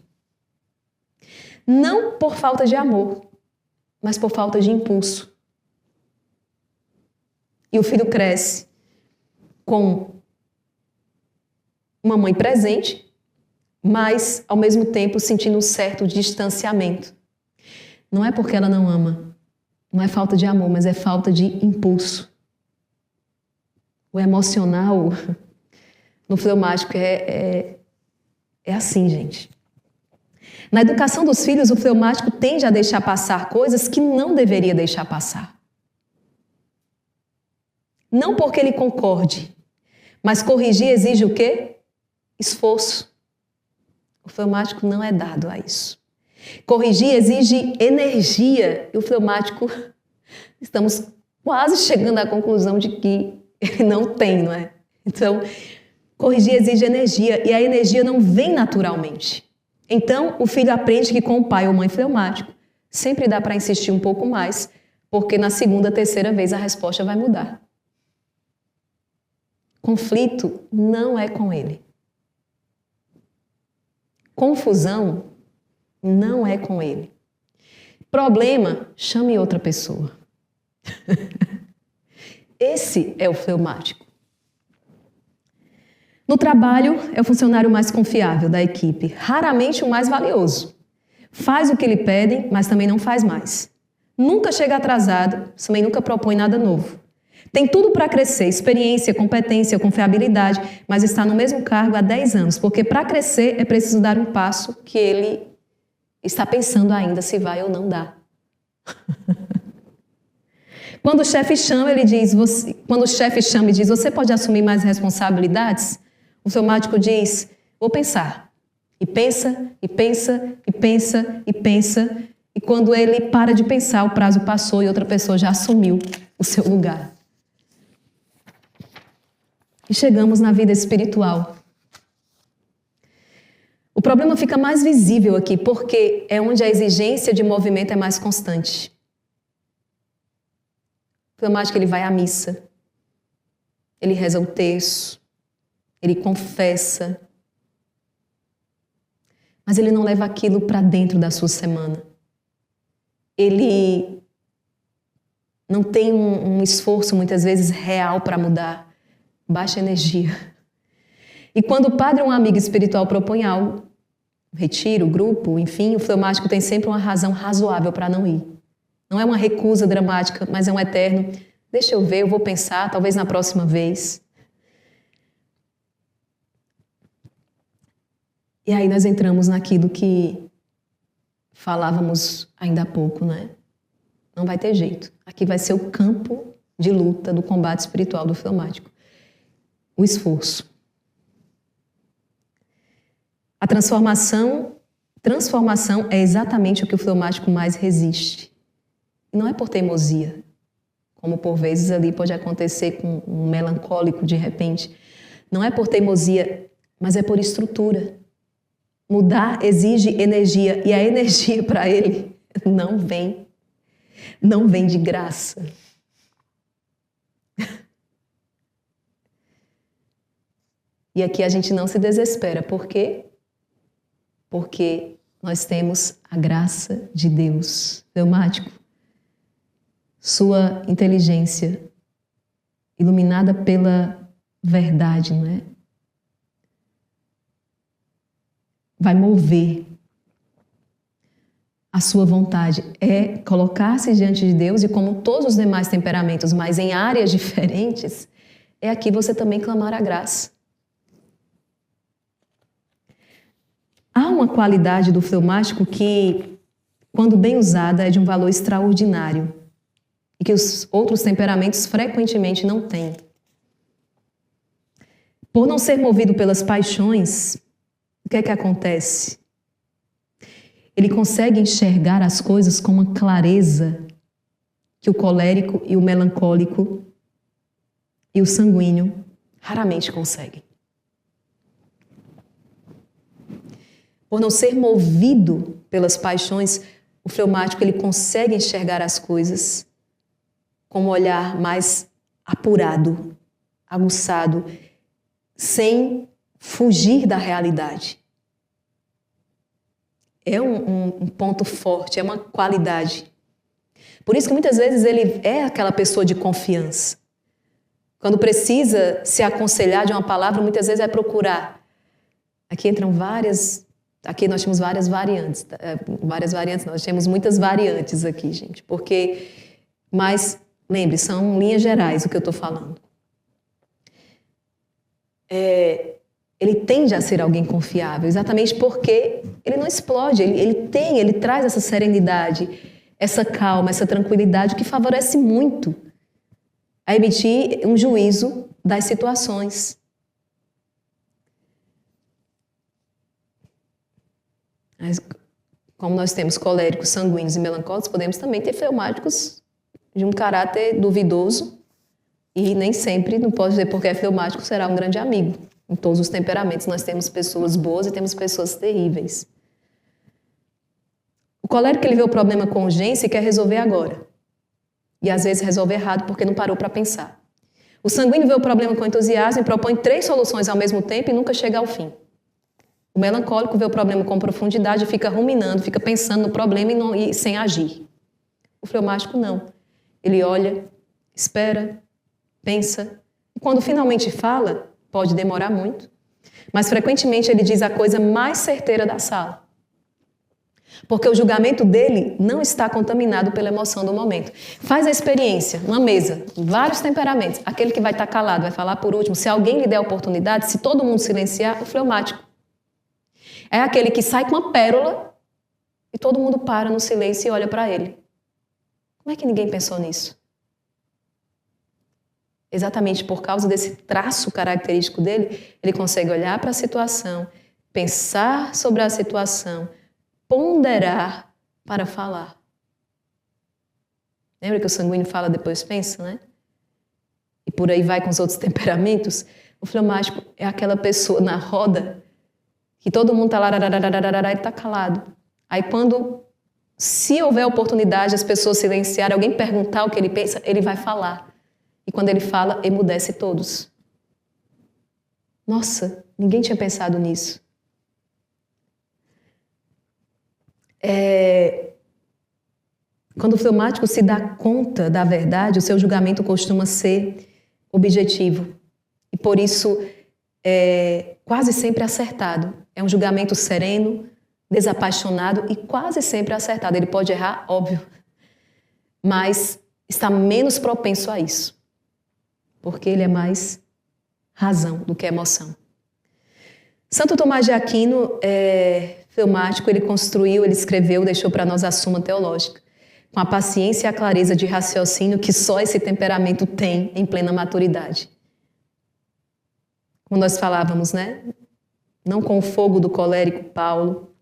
Não por falta de amor, mas por falta de impulso. E o filho cresce com uma mãe presente, mas ao mesmo tempo sentindo um certo distanciamento. Não é porque ela não ama, não é falta de amor, mas é falta de impulso. O emocional no fleumático é assim, gente. Na educação dos filhos, o fleumático tende a deixar passar coisas que não deveria deixar passar. Não porque ele concorde, mas corrigir exige o quê? Esforço. O fleumático não é dado a isso. Corrigir exige energia. E o fleumático, estamos quase chegando à conclusão de que ele não tem, não é? Então, corrigir exige energia e a energia não vem naturalmente. Então, o filho aprende que com o pai ou mãe fleumático, sempre dá para insistir um pouco mais, porque na segunda, terceira vez a resposta vai mudar. Conflito não é com ele. Confusão não é com ele. Problema, chame outra pessoa. Esse é o fleumático. No trabalho, é o funcionário mais confiável da equipe, raramente o mais valioso. Faz o que lhe pedem, mas também não faz mais. Nunca chega atrasado, também nunca propõe nada novo. Tem tudo para crescer, experiência, competência, confiabilidade, mas está no mesmo cargo há 10 anos, porque para crescer é preciso dar um passo que ele está pensando ainda se vai ou não dar. Quando o chefe chama, ele diz, quando o chefe chama e diz, você pode assumir mais responsabilidades? O fleumático diz, vou pensar. E pensa, e pensa, e pensa, e pensa. E quando ele para de pensar, o prazo passou e outra pessoa já assumiu o seu lugar. E chegamos na vida espiritual. O problema fica mais visível aqui, porque é onde a exigência de movimento é mais constante. O fleumático, ele vai à missa, ele reza o terço, ele confessa, mas ele não leva aquilo para dentro da sua semana. Ele não tem um esforço, muitas vezes, real para mudar. Baixa energia. E quando o padre ou um amigo espiritual propõe algo, retiro, grupo, enfim, o fleumático tem sempre uma razão razoável para não ir. Não é uma recusa dramática, mas é um eterno, deixa eu ver, eu vou pensar, talvez na próxima vez. E aí nós entramos naquilo que falávamos ainda há pouco, né? Não vai ter jeito. Aqui vai ser o campo de luta do combate espiritual do fleumático. O esforço. A transformação é exatamente o que o fleumático mais resiste. E não é por teimosia, como por vezes ali pode acontecer com um melancólico de repente. Não é por teimosia, mas é por estrutura. Mudar exige energia e a energia para ele não vem de graça. E aqui a gente não se desespera. Por quê? Porque nós temos a graça de Deus. Fleumático, sua inteligência, iluminada pela verdade, não é? Vai mover a sua vontade. É colocar-se diante de Deus e, como todos os demais temperamentos, mas em áreas diferentes, é aqui você também clamar a graça. Há uma qualidade do fleumático que, quando bem usada, é de um valor extraordinário e que os outros temperamentos frequentemente não têm. Por não ser movido pelas paixões, o que é que acontece? Ele consegue enxergar as coisas com uma clareza que o colérico e o melancólico e o sanguíneo raramente conseguem. Por não ser movido pelas paixões, o fleumático ele consegue enxergar as coisas com um olhar mais apurado, aguçado, sem fugir da realidade. É um ponto forte, é uma qualidade. Por isso que muitas vezes ele é aquela pessoa de confiança. Quando precisa se aconselhar de uma palavra, muitas vezes é procurar. Aqui nós temos várias variantes. Nós temos muitas variantes aqui, gente. Mas, lembre, são linhas gerais o que eu estou falando. Ele tende a ser alguém confiável, exatamente porque ele não explode, ele traz essa serenidade, essa calma, essa tranquilidade que favorece muito a emitir um juízo das situações. Mas, como nós temos coléricos, sanguíneos e melancólicos, podemos também ter fleumáticos de um caráter duvidoso e nem sempre, não posso dizer porque é fleumático, será um grande amigo. Em todos os temperamentos nós temos pessoas boas e temos pessoas terríveis. O colérico ele vê o problema com urgência e quer resolver agora. E às vezes resolve errado porque não parou para pensar. O sanguíneo vê o problema com entusiasmo e propõe 3 soluções ao mesmo tempo e nunca chega ao fim. O melancólico vê o problema com profundidade e fica ruminando, fica pensando no problema e sem agir. O fleumático não. Ele olha, espera, pensa. E quando finalmente fala, pode demorar muito, mas frequentemente ele diz a coisa mais certeira da sala. Porque o julgamento dele não está contaminado pela emoção do momento. Faz a experiência, uma mesa, vários temperamentos. Aquele que vai estar calado, vai falar por último. Se alguém lhe der a oportunidade, se todo mundo silenciar, o fleumático. É aquele que sai com uma pérola e todo mundo para no silêncio e olha para ele. Como é que ninguém pensou nisso? Exatamente por causa desse traço característico dele, ele consegue olhar para a situação, pensar sobre a situação, ponderar para falar. Lembra que o sanguíneo fala, depois pensa, né? E por aí vai com os outros temperamentos. O fleumático é aquela pessoa na roda que todo mundo está lá, ele está calado. Aí quando, se houver oportunidade, as pessoas silenciarem, alguém perguntar o que ele pensa, ele vai falar. E quando ele fala, emudece todos. Nossa, ninguém tinha pensado nisso. Quando o fleumático se dá conta da verdade, o seu julgamento costuma ser objetivo. E por isso é quase sempre acertado. É um julgamento sereno, desapaixonado e quase sempre acertado. Ele pode errar, óbvio, mas está menos propenso a isso. Porque ele é mais razão do que emoção. Santo Tomás de Aquino, fleumático, ele construiu, ele escreveu, deixou para nós a Suma Teológica, com a paciência e a clareza de raciocínio que só esse temperamento tem em plena maturidade. Como nós falávamos, né? Não com o fogo do colérico Paulo,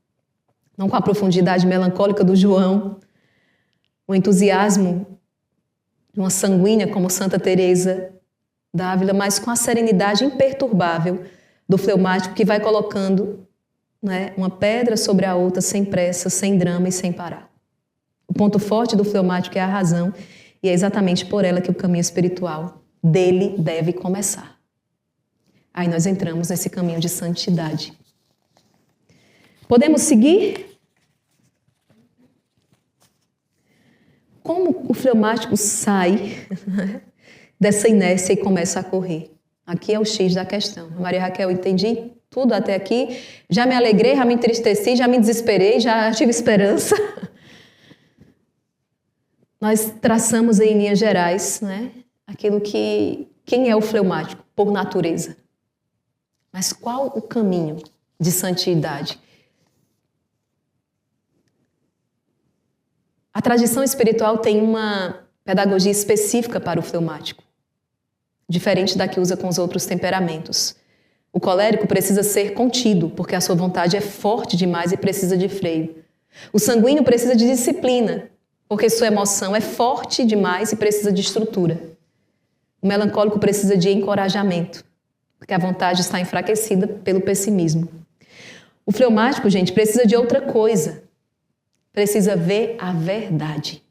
não com a profundidade melancólica do João, o entusiasmo de uma sanguínea como Santa Teresa d'Ávila, mas com a serenidade imperturbável do fleumático que vai colocando, né, uma pedra sobre a outra sem pressa, sem drama e sem parar. O ponto forte do fleumático é a razão e é exatamente por ela que o caminho espiritual dele deve começar. Aí nós entramos nesse caminho de santidade. Podemos seguir? Como o fleumático sai dessa inércia e começa a correr? Aqui é o X da questão. Maria Raquel, entendi tudo até aqui. Já me alegrei, já me entristeci, já me desesperei, já tive esperança. Nós traçamos em linhas gerais, né, aquilo que... Quem é o fleumático, por natureza? Mas qual o caminho de santidade? A tradição espiritual tem uma pedagogia específica para o fleumático, diferente da que usa com os outros temperamentos. O colérico precisa ser contido, porque a sua vontade é forte demais e precisa de freio. O sanguíneo precisa de disciplina, porque sua emoção é forte demais e precisa de estrutura. O melancólico precisa de encorajamento, porque a vontade está enfraquecida pelo pessimismo. O fleumático, gente, precisa de outra coisa. Precisa ver a verdade.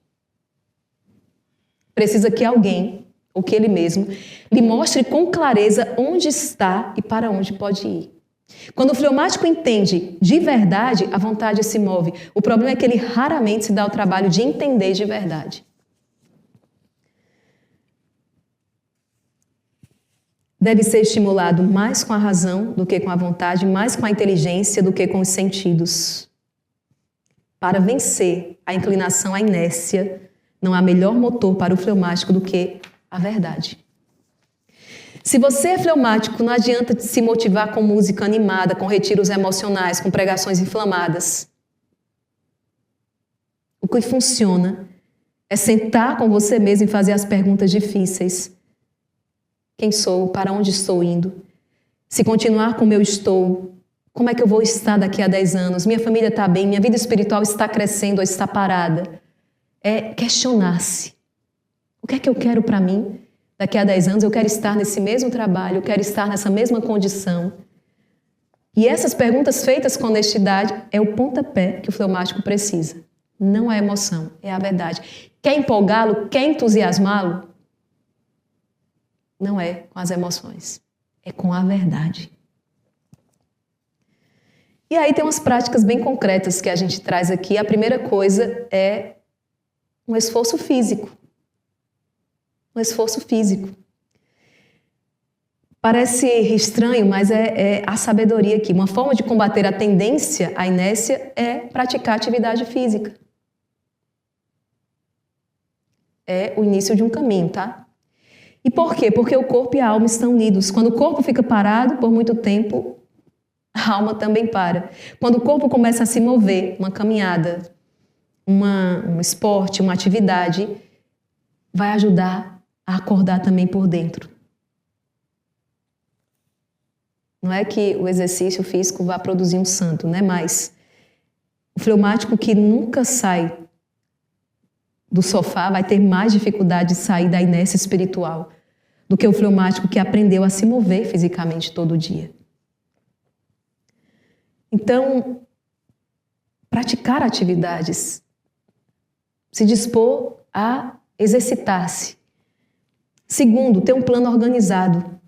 Precisa que alguém, ou que ele mesmo, lhe mostre com clareza onde está e para onde pode ir. Quando o fleumático entende de verdade, a vontade se move. O problema é que ele raramente se dá o trabalho de entender de verdade. Deve ser estimulado mais com a razão do que com a vontade, mais com a inteligência do que com os sentidos. Para vencer a inclinação à inércia, não há melhor motor para o fleumático do que a verdade. Se você é fleumático, não adianta se motivar com música animada, com retiros emocionais, com pregações inflamadas. O que funciona é sentar com você mesmo e fazer as perguntas difíceis. Quem sou? Para onde estou indo? Se continuar como eu estou, como é que eu vou estar daqui a 10 anos? Minha família está bem? Minha vida espiritual está crescendo ou está parada? É questionar-se. O que é que eu quero para mim? Daqui a 10 anos eu quero estar nesse mesmo trabalho, eu quero estar nessa mesma condição. E essas perguntas feitas com honestidade é o pontapé que o fleumático precisa. Não é emoção, é a verdade. Quer empolgá-lo? Quer entusiasmá-lo? Não é com as emoções, é com a verdade. E aí tem umas práticas bem concretas que a gente traz aqui. A primeira coisa é um esforço físico. Um esforço físico. Parece estranho, mas é a sabedoria aqui. Uma forma de combater a tendência à inércia é praticar atividade física. É o início de um caminho, tá? E por quê? Porque o corpo e a alma estão unidos. Quando o corpo fica parado por muito tempo, a alma também para. Quando o corpo começa a se mover, uma caminhada, um esporte, uma atividade, vai ajudar a acordar também por dentro. Não é que o exercício físico vá produzir um santo, né? Mas o fleumático que nunca sai do sofá vai ter mais dificuldade de sair da inércia espiritual do que o fleumático que aprendeu a se mover fisicamente todo dia. Então, praticar atividades, se dispor a exercitar-se. Segundo, ter um plano organizado.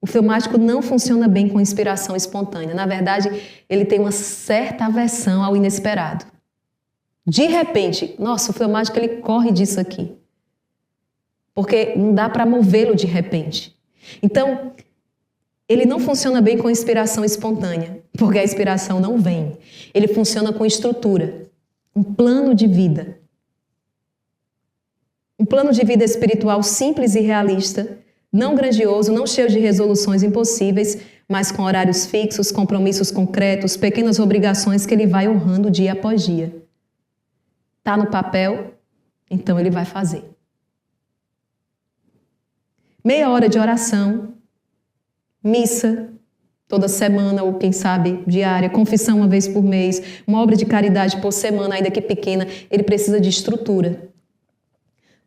O fleumático não funciona bem com inspiração espontânea. Na verdade, ele tem uma certa aversão ao inesperado. De repente, nossa, o fleumático ele corre disso aqui. Porque não dá para movê-lo de repente. Então, ele não funciona bem com inspiração espontânea, porque a inspiração não vem. Ele funciona com estrutura, um plano de vida. Um plano de vida espiritual simples e realista, não grandioso, não cheio de resoluções impossíveis, mas com horários fixos, compromissos concretos, pequenas obrigações que ele vai honrando dia após dia. Está no papel, então ele vai fazer. Meia hora de oração, missa toda semana ou quem sabe diária, confissão uma vez por mês, uma obra de caridade por semana, ainda que pequena, ele precisa de estrutura.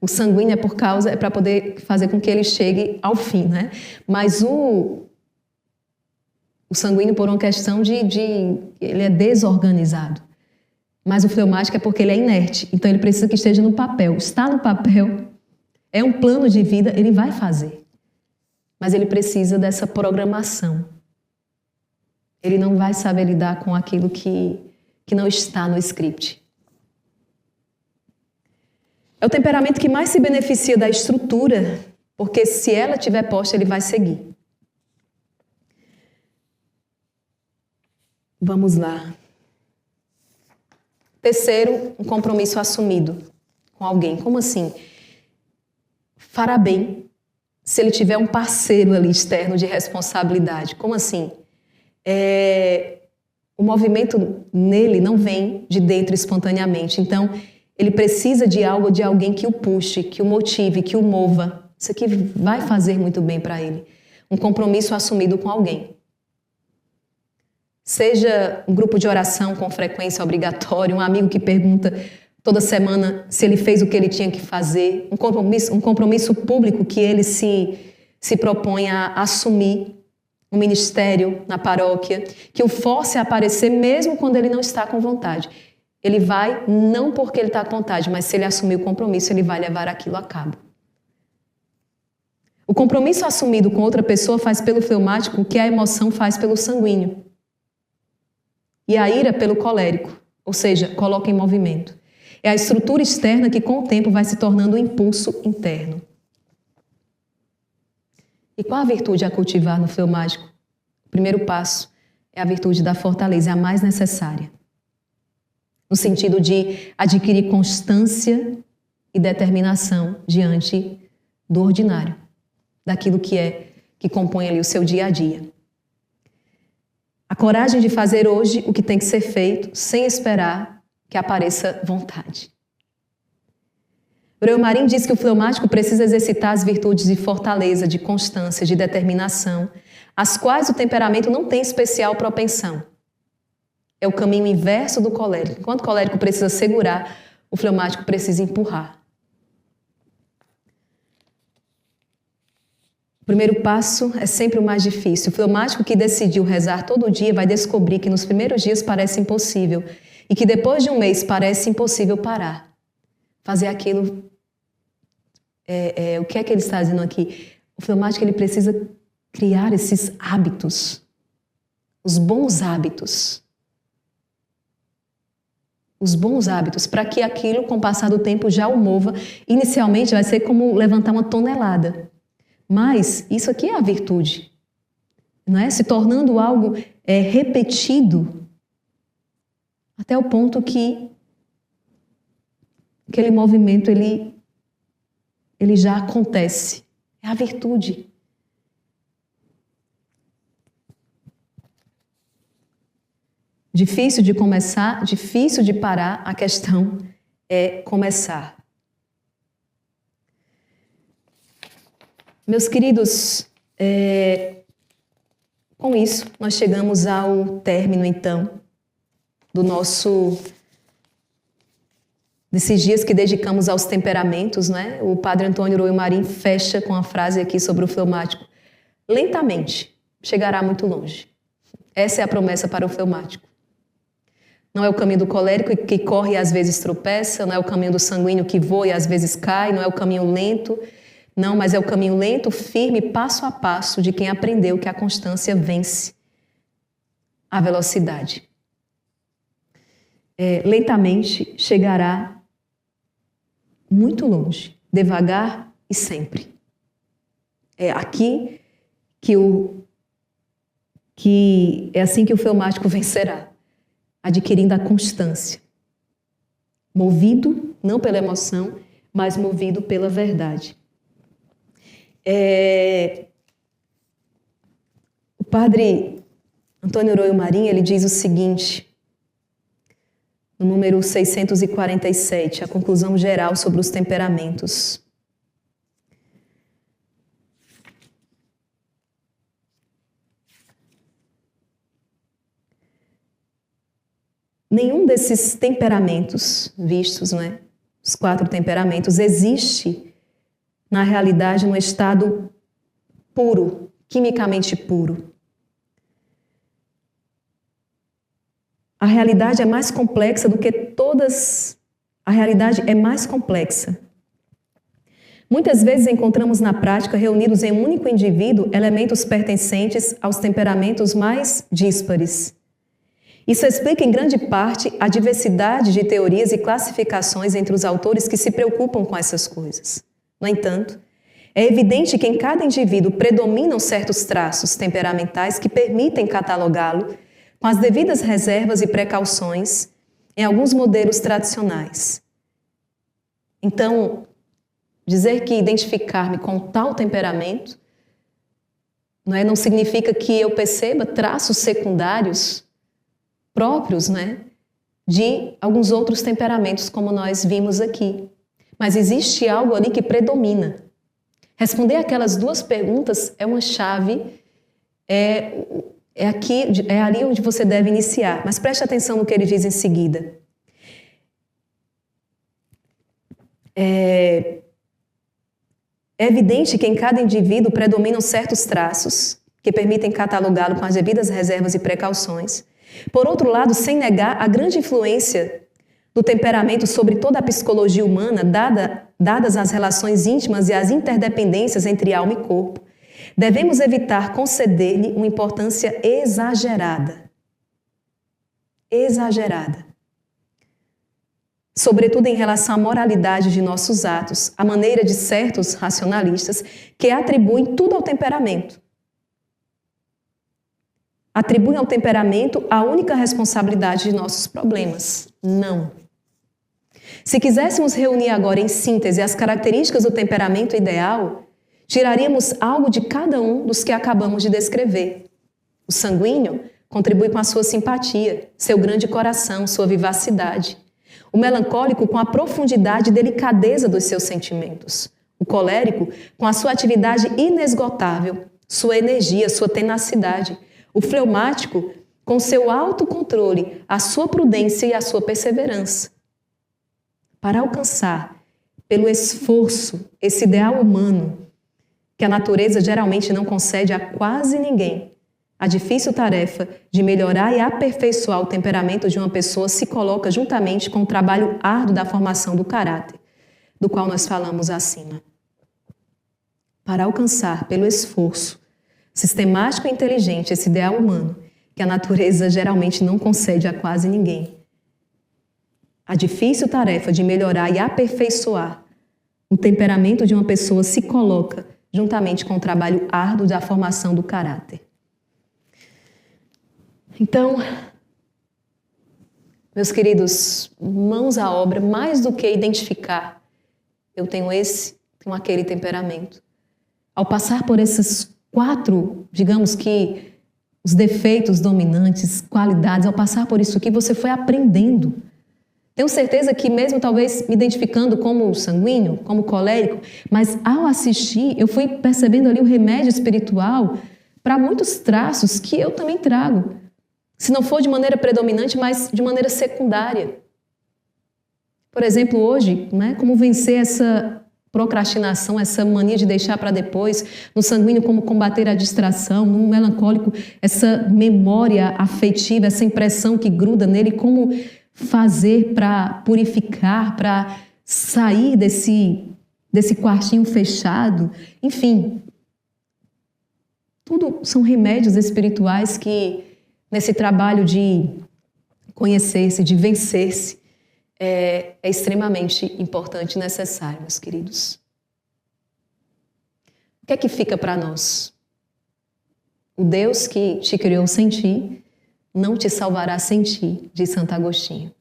O sanguíneo é para poder fazer com que ele chegue ao fim, né? Mas o sanguíneo por uma questão ele é desorganizado. Mas o fleumático é porque ele é inerte, então ele precisa que esteja no papel. Está no papel, é um plano de vida, ele vai fazer. Mas ele precisa dessa programação. Ele não vai saber lidar com aquilo que não está no script. É o temperamento que mais se beneficia da estrutura, porque se ela estiver posta, ele vai seguir. Vamos lá. Terceiro, um compromisso assumido com alguém. Como assim? Fará bem se ele tiver um parceiro ali externo de responsabilidade. Como assim? O movimento nele não vem de dentro espontaneamente. Então, ele precisa de algo, de alguém que o puxe, que o motive, que o mova. Isso aqui vai fazer muito bem para ele. Um compromisso assumido com alguém. seja um grupo de oração com frequência obrigatória, um amigo que pergunta toda semana se ele fez o que ele tinha que fazer, um compromisso público que ele se propõe a assumir, um ministério na paróquia, que o force a aparecer mesmo quando ele não está com vontade. Ele vai não porque ele está com vontade, mas se ele assumir o compromisso, ele vai levar aquilo a cabo. O compromisso assumido com outra pessoa faz pelo fleumático o que a emoção faz pelo sanguíneo. E a ira pelo colérico, ou seja, coloca em movimento. É a estrutura externa que com o tempo vai se tornando um impulso interno. E qual a virtude a cultivar no fleumático? O primeiro passo é a virtude da fortaleza, é a mais necessária. No sentido de adquirir constância e determinação diante do ordinário, daquilo que compõe ali o seu dia a dia. A coragem de fazer hoje o que tem que ser feito, sem esperar que apareça vontade. Breu Marim diz que o fleumático precisa exercitar as virtudes de fortaleza, de constância, de determinação, as quais o temperamento não tem especial propensão. É o caminho inverso do colérico. Enquanto o colérico precisa segurar, o fleumático precisa empurrar. O primeiro passo é sempre o mais difícil. O fleumático que decidiu rezar todo dia vai descobrir que nos primeiros dias parece impossível e que depois de um mês parece impossível parar. Fazer aquilo... o que é que ele está dizendo aqui? O fleumático ele precisa criar esses hábitos, os bons hábitos. Os bons hábitos, para que aquilo, com o passar do tempo, já o mova. Inicialmente vai ser como levantar uma tonelada. Mas isso aqui é a virtude, não é? Se tornando algo repetido até o ponto que aquele movimento ele já acontece. É a virtude. Difícil de começar, difícil de parar, a questão é começar. Meus queridos, com isso nós chegamos ao término, então, desses dias que dedicamos aos temperamentos, né? O padre Antônio Roio Marim fecha com a frase aqui sobre o fleumático. Lentamente chegará muito longe. Essa é a promessa para o fleumático. Não é o caminho do colérico que corre e às vezes tropeça, não é o caminho do sanguíneo que voa e às vezes cai, não é o caminho lento. Não, mas é o caminho lento, firme, passo a passo de quem aprendeu que a constância vence a velocidade. Lentamente chegará muito longe, devagar e sempre. É aqui é assim que o fleumático vencerá, adquirindo a constância. Movido, não pela emoção, mas movido pela verdade. O padre Antônio Roio Marim, ele diz o seguinte, no número 647, a conclusão geral sobre os temperamentos. Nenhum desses temperamentos vistos, né, os 4 temperamentos, existe na realidade, num estado puro, quimicamente puro. A realidade é mais complexa do que todas. A realidade é mais complexa. Muitas vezes encontramos na prática, reunidos em um único indivíduo, elementos pertencentes aos temperamentos mais díspares. Isso explica em grande parte a diversidade de teorias e classificações entre os autores que se preocupam com essas coisas. No entanto, é evidente que em cada indivíduo predominam certos traços temperamentais que permitem catalogá-lo com as devidas reservas e precauções em alguns modelos tradicionais. Então, dizer que identificar-me com tal temperamento não significa que eu perceba traços secundários próprios, de alguns outros temperamentos, como nós vimos aqui. Mas existe algo ali que predomina. Responder aquelas 2 perguntas é uma chave, é é ali onde você deve iniciar. Mas preste atenção no que ele diz em seguida. É evidente que em cada indivíduo predominam certos traços que permitem catalogá-lo com as devidas reservas e precauções. Por outro lado, sem negar a grande influência do temperamento sobre toda a psicologia humana, dadas as relações íntimas e as interdependências entre alma e corpo, devemos evitar conceder-lhe uma importância exagerada. Exagerada. Sobretudo em relação à moralidade de nossos atos, a maneira de certos racionalistas que atribuem tudo ao temperamento. Atribuem ao temperamento a única responsabilidade de nossos problemas. Não. Se quiséssemos reunir agora em síntese as características do temperamento ideal, tiraríamos algo de cada um dos que acabamos de descrever. O sanguíneo contribui com a sua simpatia, seu grande coração, sua vivacidade. O melancólico com a profundidade e delicadeza dos seus sentimentos. O colérico com a sua atividade inesgotável, sua energia, sua tenacidade. O fleumático com seu autocontrole, a sua prudência e a sua perseverança. Para alcançar, pelo esforço, esse ideal humano, que a natureza geralmente não concede a quase ninguém, a difícil tarefa de melhorar e aperfeiçoar o temperamento de uma pessoa se coloca juntamente com o trabalho árduo da formação do caráter, do qual nós falamos acima. Para alcançar, pelo esforço, sistemático e inteligente, esse ideal humano, que a natureza geralmente não concede a quase ninguém, a difícil tarefa de melhorar e aperfeiçoar o temperamento de uma pessoa se coloca juntamente com o trabalho árduo da formação do caráter. Então, meus queridos, mãos à obra, mais do que identificar, eu tenho aquele temperamento. Ao passar por esses 4, digamos que os defeitos dominantes, qualidades, ao passar por isso aqui, você foi aprendendo. Tenho certeza que mesmo talvez me identificando como sanguíneo, como colérico, mas ao assistir, eu fui percebendo ali o remédio espiritual para muitos traços que eu também trago. Se não for de maneira predominante, mas de maneira secundária. Por exemplo, hoje, como vencer essa procrastinação, essa mania de deixar para depois, no sanguíneo como combater a distração, no melancólico essa memória afetiva, essa impressão que gruda nele, como fazer para purificar, para sair desse quartinho fechado, enfim. Tudo são remédios espirituais que, nesse trabalho de conhecer-se, de vencer-se, é extremamente importante e necessário, meus queridos. O que é que fica para nós? O Deus que te criou sem ti não te salvará sem ti, diz Santo Agostinho.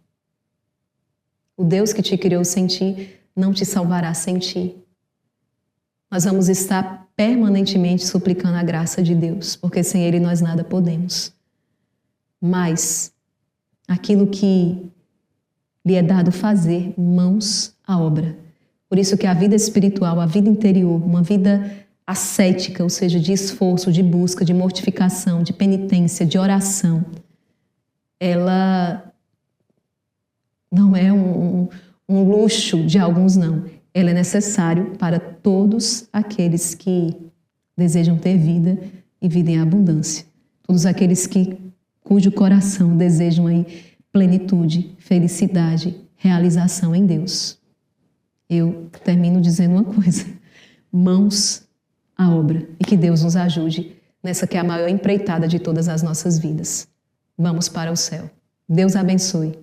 O Deus que te criou sem ti não te salvará sem ti. Nós vamos estar permanentemente suplicando a graça de Deus, porque sem Ele nós nada podemos. Mas aquilo que lhe é dado fazer, mãos à obra. Por isso que a vida espiritual, a vida interior, uma vida ascética, ou seja, de esforço, de busca, de mortificação, de penitência, de oração, ela não é um luxo de alguns, não. Ela é necessário para todos aqueles que desejam ter vida e vida em abundância. Todos aqueles cujo coração desejam aí plenitude, felicidade, realização em Deus. Eu termino dizendo uma coisa: mãos à obra, e que Deus nos ajude nessa que é a maior empreitada de todas as nossas vidas. Vamos para o céu. Deus abençoe.